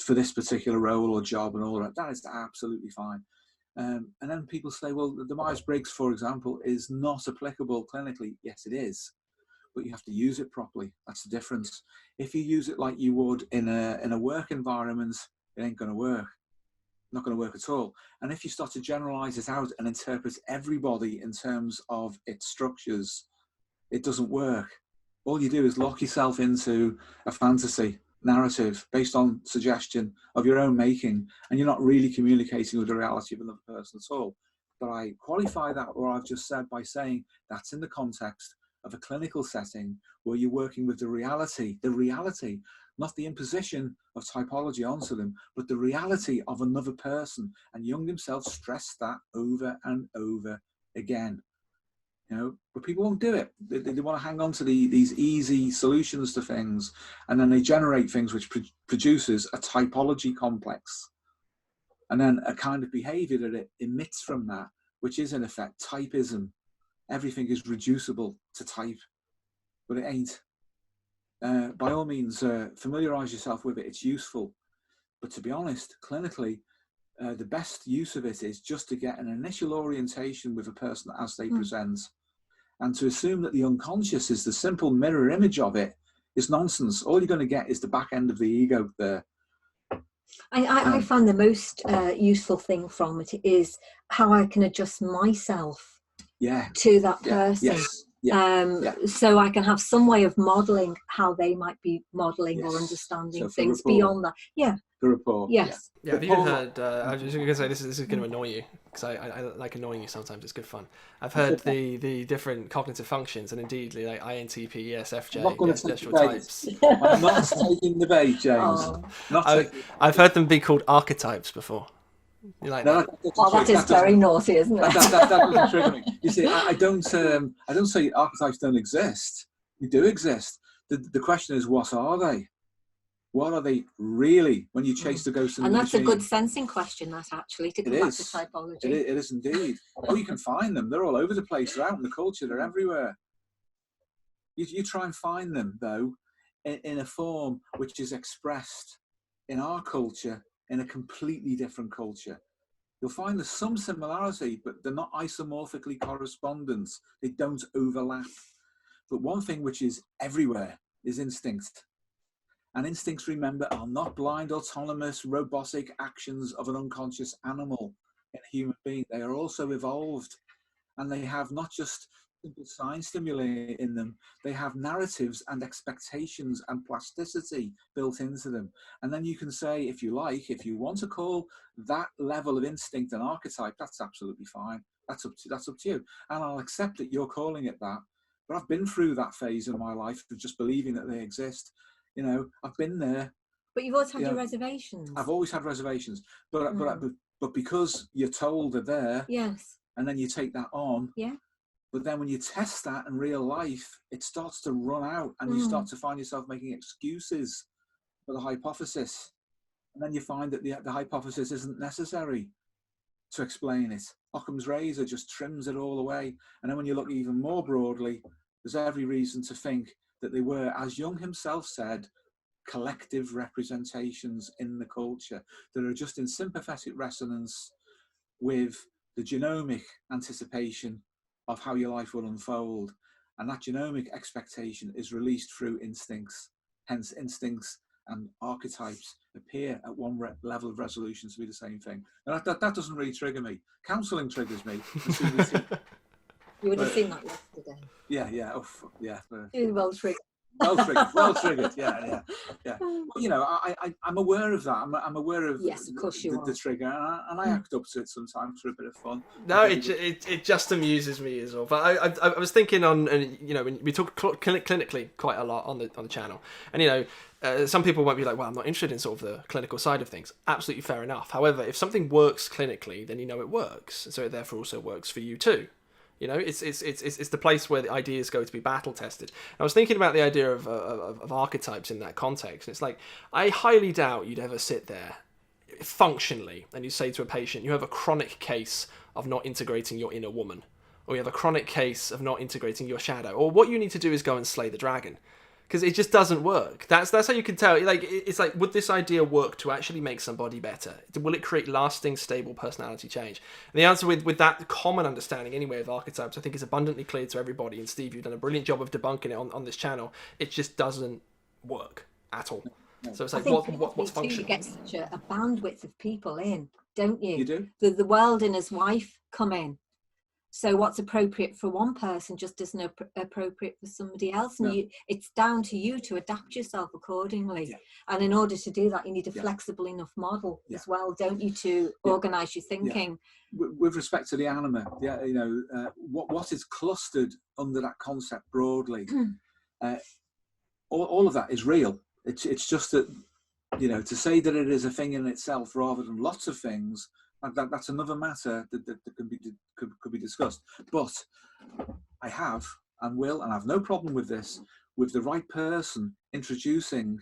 B: for this particular role or job and all that. That is absolutely fine. And then people say, well, the Myers-Briggs, for example, is not applicable clinically. Yes, it is, but you have to use it properly. That's the difference. If you use it like you would in a work environment, it ain't going to work. Not going to work at all. And if you start to generalize it out and interpret everybody in terms of its structures, it doesn't work. All you do is lock yourself into a fantasy narrative based on suggestion of your own making, and you're not really communicating with the reality of another person at all. But I qualify that, what I've just said, by saying that's in the context of a clinical setting where you're working with the reality, not the imposition of typology onto them, but the reality of another person. And Jung himself stressed that over and over again. But people won't do it. They want to hang on to these easy solutions to things, and then they generate things which produces a typology complex, and then a kind of behavior that it emits from that, which is in effect typism. Everything is reducible to type, but it ain't. By all means, familiarize yourself with it. It's useful. But to be honest, clinically, the best use of it is just to get an initial orientation with a person as they present. And to assume that the unconscious is the simple mirror image of it is nonsense. All you're going to get is the back end of the ego there.
C: I find the most useful thing from it is how I can adjust myself to that person. So I can have some way of modelling how they might be modelling or understanding things beyond that.
B: The rapport.
C: Yes.
A: Yeah, have you heard, I was just going to say, this is going to annoy you, because I like annoying you sometimes, it's good fun. I've heard the different cognitive functions, and indeed, like INTP, ESFJ, special types.
B: I'm not taking the bait, James.
A: I've heard them be called archetypes before. You like that?
C: That is very naughty, isn't it?
B: That doesn't trigger me. You see, I don't say archetypes don't exist. They do exist. The question is, what are they? What are they really when you chase the ghost in the machine?
C: And that's a good sensing question, that actually, to come back to typology.
B: It is indeed. You can find them. They're all over the place. They're out in the culture. They're everywhere. You try and find them, though, in a form which is expressed in our culture in a completely different culture. You'll find there's some similarity, but they're not isomorphically correspondent. They don't overlap. But one thing which is everywhere is instinct. And instincts, remember, are not blind, autonomous, robotic actions of an unconscious animal in a human being. They are also evolved. And they have not just simple sign stimuli in them, they have narratives and expectations and plasticity built into them. And then you can say, if you want to call that level of instinct an archetype, that's absolutely fine. That's up to you. And I'll accept that you're calling it that. But I've been through that phase in my life of just believing that they exist. I've been there.
C: But you've always had your reservations.
B: I've always had reservations. But because you're told they're there,
C: yes,
B: and then you take that on,
C: yeah.
B: But then when you test that in real life, it starts to run out, and you start to find yourself making excuses for the hypothesis. And then you find that the hypothesis isn't necessary to explain it. Occam's razor just trims it all away. And then when you look even more broadly, there's every reason to think that they were, as Jung himself said, collective representations in the culture that are just in sympathetic resonance with the genomic anticipation of how your life will unfold. And that genomic expectation is released through instincts. Hence, instincts and archetypes appear at one level of resolution to be the same thing. And that doesn't really trigger me. Counselling triggers me.
C: You would have seen that yesterday.
B: Yeah.
C: Well triggered.
B: Well triggered. Yeah. Well, I'm aware of that. I'm aware of
C: yes, of course you are.
B: The trigger, and I act up to it sometimes for a bit of fun.
A: No, it just amuses me as well. But I was thinking on, when we talk clinically quite a lot on the channel, and some people might be like, well, I'm not interested in sort of the clinical side of things. Absolutely fair enough. However, if something works clinically, then it works, so it therefore also works for you too. It's the place where the ideas go to be battle tested. I was thinking about the idea of archetypes in that context. It's like, I highly doubt you'd ever sit there functionally and you say to a patient, you have a chronic case of not integrating your inner woman, or you have a chronic case of not integrating your shadow, or what you need to do is go and slay the dragon. because it just doesn't work. That's how you can tell. Like, it's like, would this idea work to actually make somebody better? Will it create lasting, stable personality change? And the answer with that common understanding anyway of archetypes, I think, is abundantly clear to everybody. And Steve, you've done a brilliant job of debunking it on this channel. It just doesn't work at all. So it's like, what's functional?
C: You get such a bandwidth of people in, don't you?
B: You do.
C: The world and his wife come in. So what's appropriate for one person just isn't appropriate for somebody else. And it's down to you to adapt yourself accordingly. Yeah. And in order to do that, you need a flexible enough model as well, don't you, to organise your thinking.
B: Yeah. With respect to the anima, what is clustered under that concept broadly, all of that is real. It's just that, to say that it is a thing in itself rather than lots of things, that's another matter that could be discussed. But I have and will, and I have no problem with this, with the right person introducing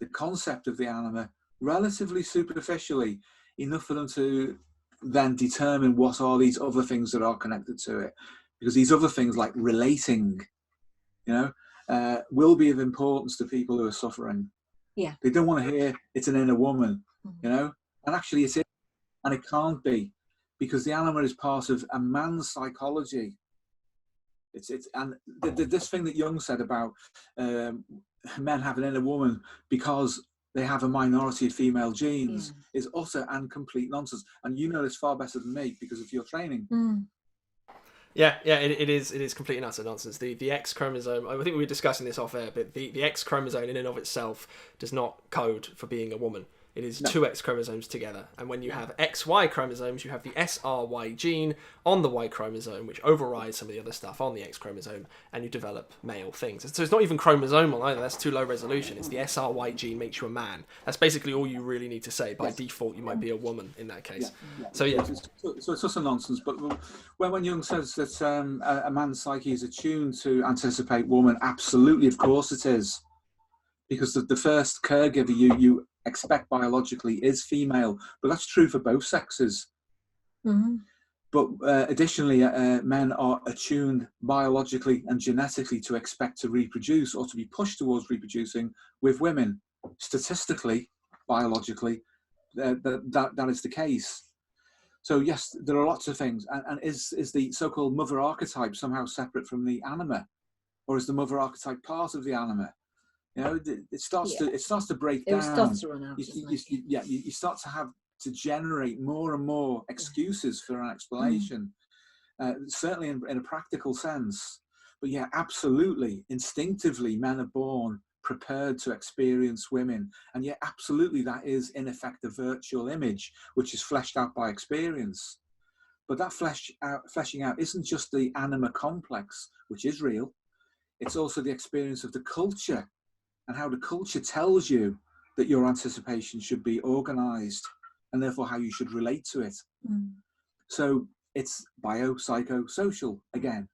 B: the concept of the anima relatively superficially, enough for them to then determine what are these other things that are connected to it. Because these other things, like relating, will be of importance to people who are suffering.
C: Yeah.
B: They don't want to hear it's an inner woman, and actually it is. And it can't be, because the anima is part of a man's psychology. And this thing that Jung said about men have an inner woman because they have a minority of female genes is utter and complete nonsense. And you know this far better than me because of your training.
A: Yeah, it is complete and utter nonsense. The X chromosome, I think we were discussing this off air, but the X chromosome in and of itself does not code for being a woman. It is two X chromosomes together. And when you have XY chromosomes, you have the SRY gene on the Y chromosome, which overrides some of the other stuff on the X chromosome, and you develop male things. So it's not even chromosomal either. That's too low resolution. It's the SRY gene makes you a man. That's basically all you really need to say. By default, you might be a woman in that case. So
B: it's just a nonsense. But when Jung says that a man's psyche is attuned to anticipate woman, absolutely, of course it is. Because the first caregiver you expect biologically is female, but that's true for both sexes. But additionally, men are attuned biologically and genetically to expect to reproduce or to be pushed towards reproducing with women. Statistically, biologically, that is the case. So yes, there are lots of things. And is the so-called mother archetype somehow separate from the anima, or is the mother archetype part of the anima? It starts to break down.
C: It starts to run out.
B: You start to have to generate more and more excuses for an explanation, certainly in a practical sense. But yeah, absolutely, instinctively, men are born prepared to experience women, and yet absolutely that is in effect a virtual image which is fleshed out by experience. But that fleshing out isn't just the anima complex, which is real. It's also the experience of the culture, and how the culture tells you that your anticipation should be organized, and therefore how you should relate to it. So it's bio-psycho-social again,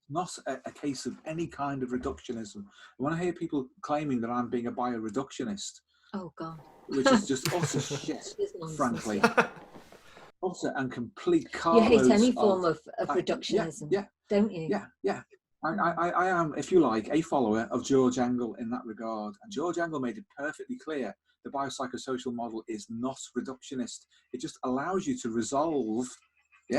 B: not a case of any kind of reductionism. And when I hear people claiming that I'm being a bio-reductionist,
C: oh God,
B: which is just utter shit, frankly, utter and complete carloads.
C: You hate any form of reductionism, don't you?
B: Yeah. I am, if you like, a follower of George Engel in that regard. And George Engel made it perfectly clear the biopsychosocial model is not reductionist. It just allows you to resolve,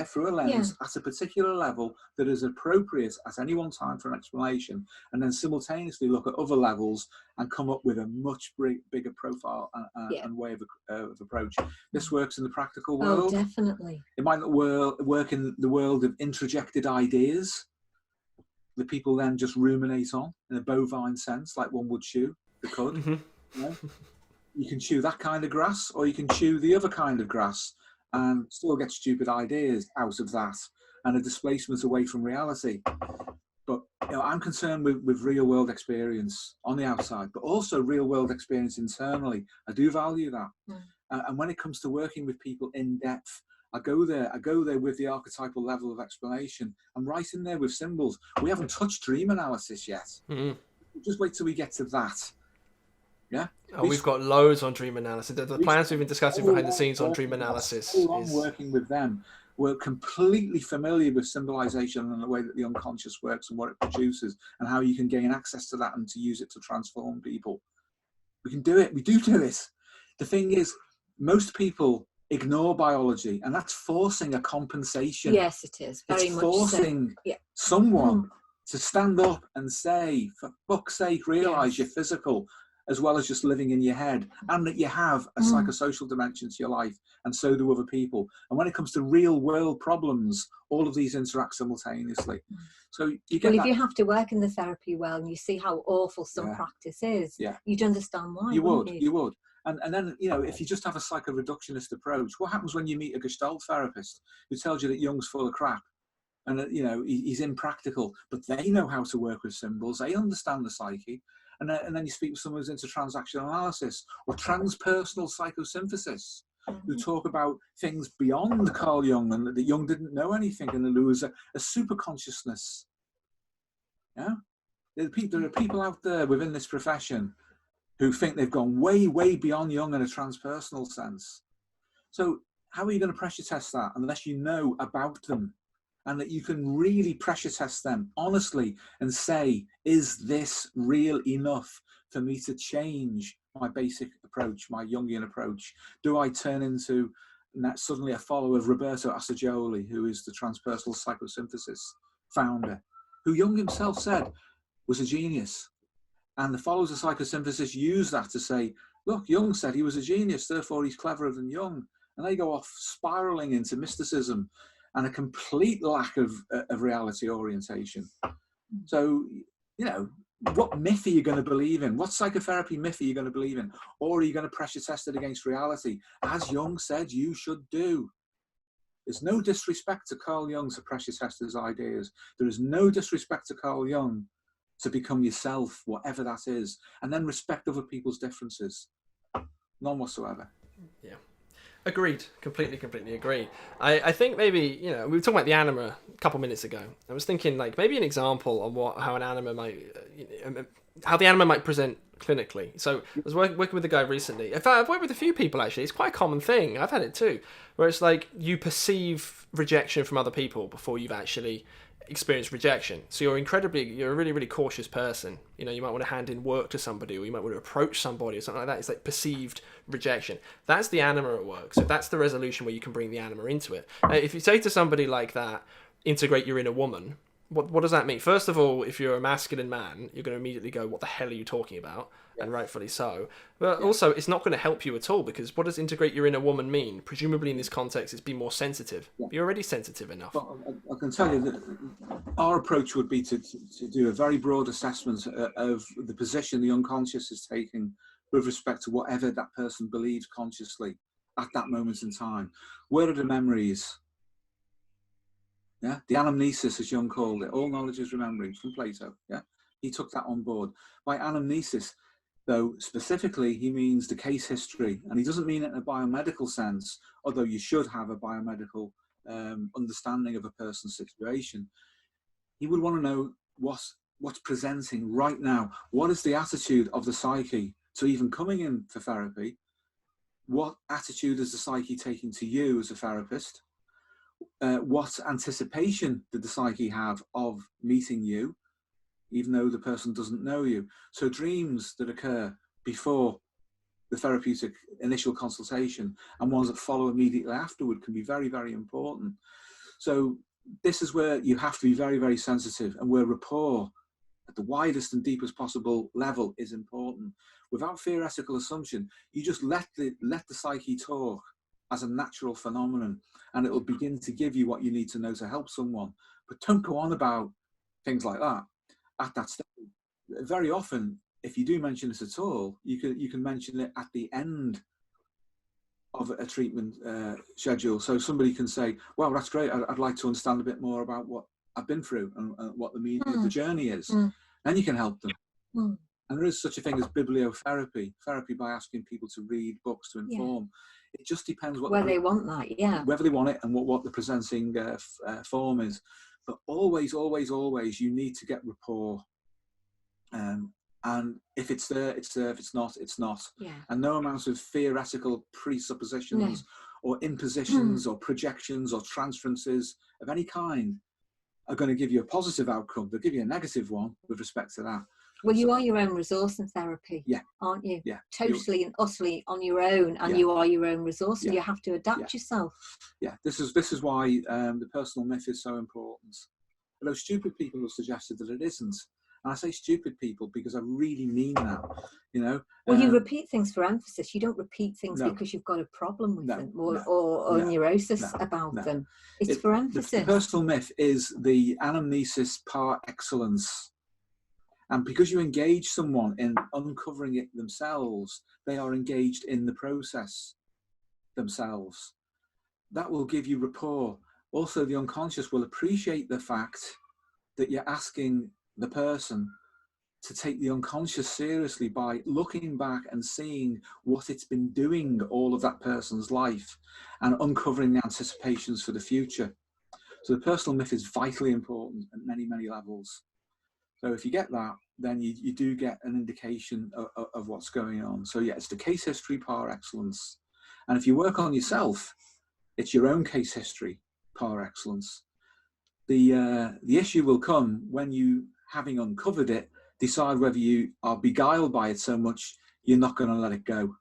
B: through a lens at a particular level that is appropriate at any one time for an explanation, and then simultaneously look at other levels and come up with a much bigger profile and way of approach. This works in the practical world.
C: Oh, definitely.
B: It might not work in the world of introjected ideas that people then just ruminate on in a bovine sense, like one would chew the cud. You can chew that kind of grass, or you can chew the other kind of grass and still get stupid ideas out of that and a displacement away from reality. But I'm concerned with real world experience on the outside, but also real world experience internally. I do value that. And when it comes to working with people in depth, I go there with the archetypal level of explanation. I'm right in there with symbols. We haven't touched dream analysis yet. Just wait till we get to that. Yeah.
A: Oh, we've got loads on dream analysis. The plans we've been discussing behind the scenes on dream analysis.
B: So long working with them. we're completely familiar with symbolization and the way that the unconscious works and what it produces and how you can gain access to that and to use it to transform people. We can do it. We do it. The thing is, most people ignore biology, and that's forcing a compensation.
C: Yes, it is. Very
B: it's
C: much
B: forcing
C: so. Yeah.
B: someone to stand up and say, for fuck's sake, realize you're physical as well as just living in your head, and that you have a psychosocial dimension to your life, and so do other people. And when it comes to real world problems, all of these interact simultaneously. So you get
C: if you have to work in the therapy world and you see how awful some practice is, you'd understand why.
B: You would. And then, you know, if you just have a psycho-reductionist approach, what happens when you meet a Gestalt therapist who tells you that Jung's full of crap and that, you know, he's impractical, but they know how to work with symbols, they understand the psyche, and then you speak with someone who's into transactional analysis or transpersonal psychosynthesis, who talk about things beyond Carl Jung, and that Jung didn't know anything, and there was a super consciousness. Yeah, there are people out there within this profession who think they've gone way, way beyond Jung in a transpersonal sense. So how are you going to pressure test that unless you know about them, and that you can really pressure test them honestly and say, is this real enough for me to change my basic approach, my Jungian approach? Do I turn into suddenly a follower of Roberto Assagioli, who is the transpersonal psychosynthesis founder, who Jung himself said was a genius? And the followers of psychosynthesis use that to say, look, Jung said he was a genius, therefore he's cleverer than Jung. And they go off spiraling into mysticism and a complete lack of reality orientation. So, you know, what myth are you going to believe in? What psychotherapy myth are you going to believe in? Or are you going to pressure test it against reality, as Jung said you should do? There's no disrespect to Carl Jung to pressure test his ideas. There is no disrespect to Carl Jung to become yourself, whatever that is, and then respect other people's differences. None whatsoever.
A: Yeah. Agreed. Completely agree. I think maybe, you know, we were talking about the anima a couple minutes ago. I was thinking, like, maybe an example on how an anima might, how the anima might present clinically. So I was working with a guy recently. In fact, I've worked with a few people, actually. It's quite a common thing. I've had it too, where it's like you perceive rejection from other people before you've actually experienced rejection. So you're a really, really cautious person. You know, you might want to hand in work to somebody, or you might want to approach somebody or something like that. It's like perceived rejection. That's the anima at work. So that's the resolution where you can bring the anima into it. If you say to somebody like that, integrate your inner woman, what does that mean? First of all, if you're a masculine man, you're going to immediately go, what the hell are you talking about? And rightfully so. But also, it's not going to help you at all, because what does integrate your inner woman mean? Presumably in this context, it's be more sensitive. You're already sensitive enough.
B: Well, I can tell you that our approach would be to do a very broad assessment of the position the unconscious is taking with respect to whatever that person believes consciously at that moment in time. Where are the memories? Yeah, the anamnesis, as Jung called it, all knowledge is remembering, from Plato. Yeah, he took that on board. By anamnesis, though, specifically, he means the case history, and he doesn't mean it in a biomedical sense, although you should have a biomedical understanding of a person's situation. He would want to know what's presenting right now. What is the attitude of the psyche to even coming in for therapy? What attitude is the psyche taking to you as a therapist? What anticipation did the psyche have of meeting you, even though the person doesn't know you? So dreams that occur before the therapeutic initial consultation and ones that follow immediately afterward can be very, very important. So this is where you have to be very, very sensitive, and where rapport at the widest and deepest possible level is important. Without theoretical assumption, you just let the psyche talk as a natural phenomenon, and it will begin to give you what you need to know to help someone. But don't go on about things like that at that stage. Very often, if you do mention this at all, you can mention it at the end of a treatment schedule. So somebody can say, well, that's great, I'd like to understand a bit more about what I've been through and what the meaning of the journey is. Then you can help them. And there is such a thing as bibliotherapy, therapy by asking people to read books to inform. It just depends
C: whether they want that,
B: whether they want it and what the presenting form is. But always, you need to get rapport. And if it's there, it's there. If it's not, it's not.
C: Yeah.
B: And no amount of theoretical presuppositions or impositions or projections or transferences of any kind are going to give you a positive outcome. They'll give you a negative one with respect to that.
C: Well, you are your own resource in therapy, aren't you?
B: Yeah.
C: Totally and utterly on your own, and you are your own resource, and you have to adapt yourself. Yeah,
B: this is why the personal myth is so important. Although stupid people have suggested that it isn't. And I say stupid people because I really mean that, you know.
C: Well, you repeat things for emphasis. You don't repeat things because you've got a problem with them or neurosis about them. It's for emphasis.
B: The personal myth is the anamnesis par excellence. And because you engage someone in uncovering it themselves, they are engaged in the process themselves. That will give you rapport. Also, the unconscious will appreciate the fact that you're asking the person to take the unconscious seriously by looking back and seeing what it's been doing all of that person's life and uncovering the anticipations for the future. So the personal myth is vitally important at many, many levels. So if you get that, then you do get an indication of what's going on. So yeah, it's the case history par excellence. And if you work on yourself, it's your own case history par excellence. The issue will come when you, having uncovered it, decide whether you are beguiled by it so much you're not going to let it go.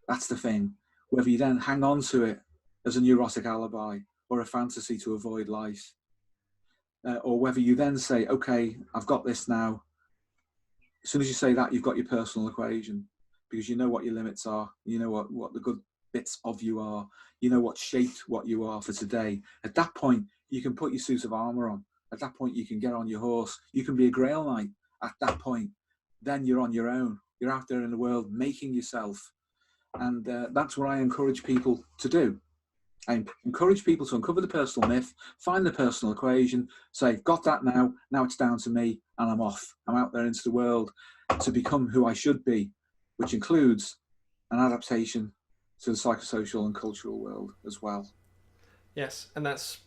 B: That's the thing. Whether you then hang on to it as a neurotic alibi or a fantasy to avoid life. Or whether you then say, okay, I've got this now. As soon as you say that, you've got your personal equation, because you know what your limits are. You know what the good bits of you are. You know what shaped what you are for today. At that point, you can put your suit of armor on. At that point, you can get on your horse. You can be a Grail Knight. At that point, then you're on your own. You're out there in the world making yourself. And that's what I encourage people to do. I encourage people to uncover the personal myth, find the personal equation, say, got that now it's down to me, and I'm off. I'm out there into the world to become who I should be, which includes an adaptation to the psychosocial and cultural world as well.
A: Yes, and that's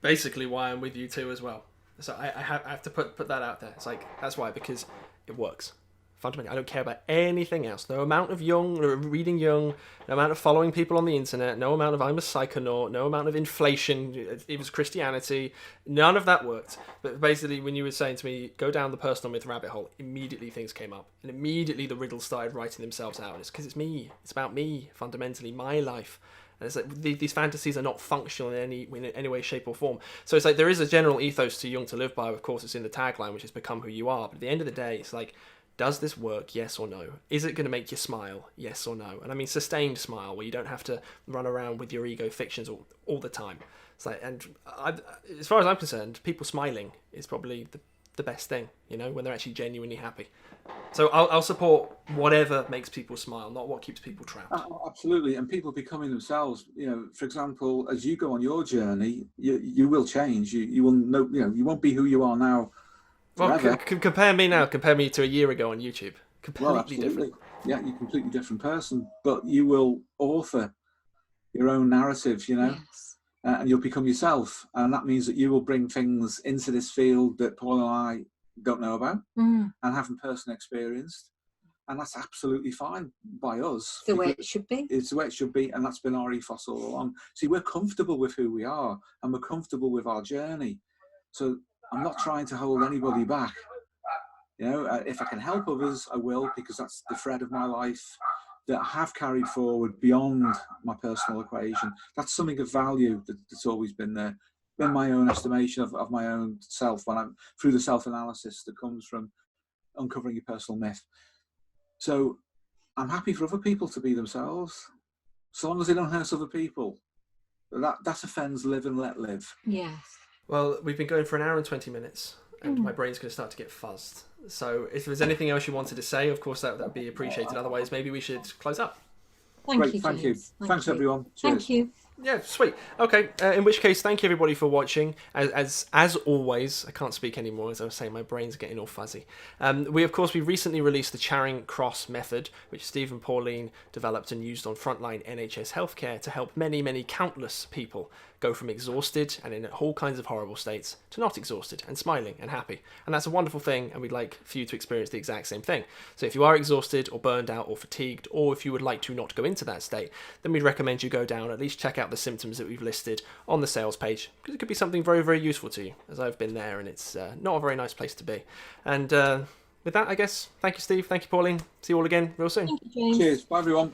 A: basically why I'm with you too as well. So I have to put that out there. It's like, that's why, because it works. Fundamentally, I don't care about anything else. No amount of reading Jung, no amount of following people on the internet, no amount of I'm a psychonaut, no amount of inflation, it was Christianity, none of that worked. But basically, when you were saying to me, go down the personal myth rabbit hole, immediately things came up. And immediately the riddles started writing themselves out. And it's because it's me. It's about me, fundamentally, my life. And it's like these fantasies are not functional in any way, shape or form. So it's like there is a general ethos to Jung to live by. Of course, it's in the tagline, which is become who you are. But at the end of the day, it's like, does this work? Yes or no? Is it going to make you smile? Yes or no? And I mean sustained smile, where you don't have to run around with your ego fictions all the time. It's like, and as far as I'm concerned, people smiling is probably the best thing, you know, when they're actually genuinely happy. So I'll support whatever makes people smile, not what keeps people trapped.
B: Absolutely, and people becoming themselves. You know, for example, as you go on your journey, you will change. You will know. You know, you won't be who you are now.
A: Well, compare me now. Compare me to a year ago on YouTube. Completely different.
B: Yeah, you're a completely different person, but you will author your own narrative. You know,
C: yes.
B: And you'll become yourself, and that means that you will bring things into this field that Paul and I don't know about and haven't personally experienced, and that's absolutely fine by us.
C: It's the way it should be.
B: It's the way it should be, and that's been our ethos all along. See, we're comfortable with who we are, and we're comfortable with our journey. So I'm not trying to hold anybody back. You know, if I can help others, I will, because that's the thread of my life that I have carried forward beyond my personal equation. That's something of value that's always been there. In my own estimation of my own self, when I'm through the self-analysis that comes from uncovering your personal myth. So I'm happy for other people to be themselves, so long as they don't hurt other people. That offends, live and let live.
C: Yes.
A: Well, we've been going for an hour and 20 minutes, and my brain's going to start to get fuzzed. So if there's anything else you wanted to say, of course, that would be appreciated. Otherwise, maybe we should close up.
C: Thank you.
B: Thanks, everyone. Cheers.
C: Thank you.
A: Yeah, sweet. Okay, in which case, thank you everybody for watching. As always, I can't speak anymore, as I was saying, my brain's getting all fuzzy. We recently released the Charing Cross method, which Steve and Pauline developed and used on frontline NHS healthcare to help many, many countless people go from exhausted and in all kinds of horrible states to not exhausted and smiling and happy. And that's a wonderful thing, and we'd like for you to experience the exact same thing. So if you are exhausted or burned out or fatigued, or if you would like to not go into that state, then we'd recommend you go down, at least check out the symptoms that we've listed on the sales page, because it could be something very, very useful to you, as I've been there, and it's not a very nice place to be. And with that, I guess, thank you, Steve. Thank you, Pauline. See you all again real soon.
C: Thank you, James.
B: Cheers. Bye, everyone.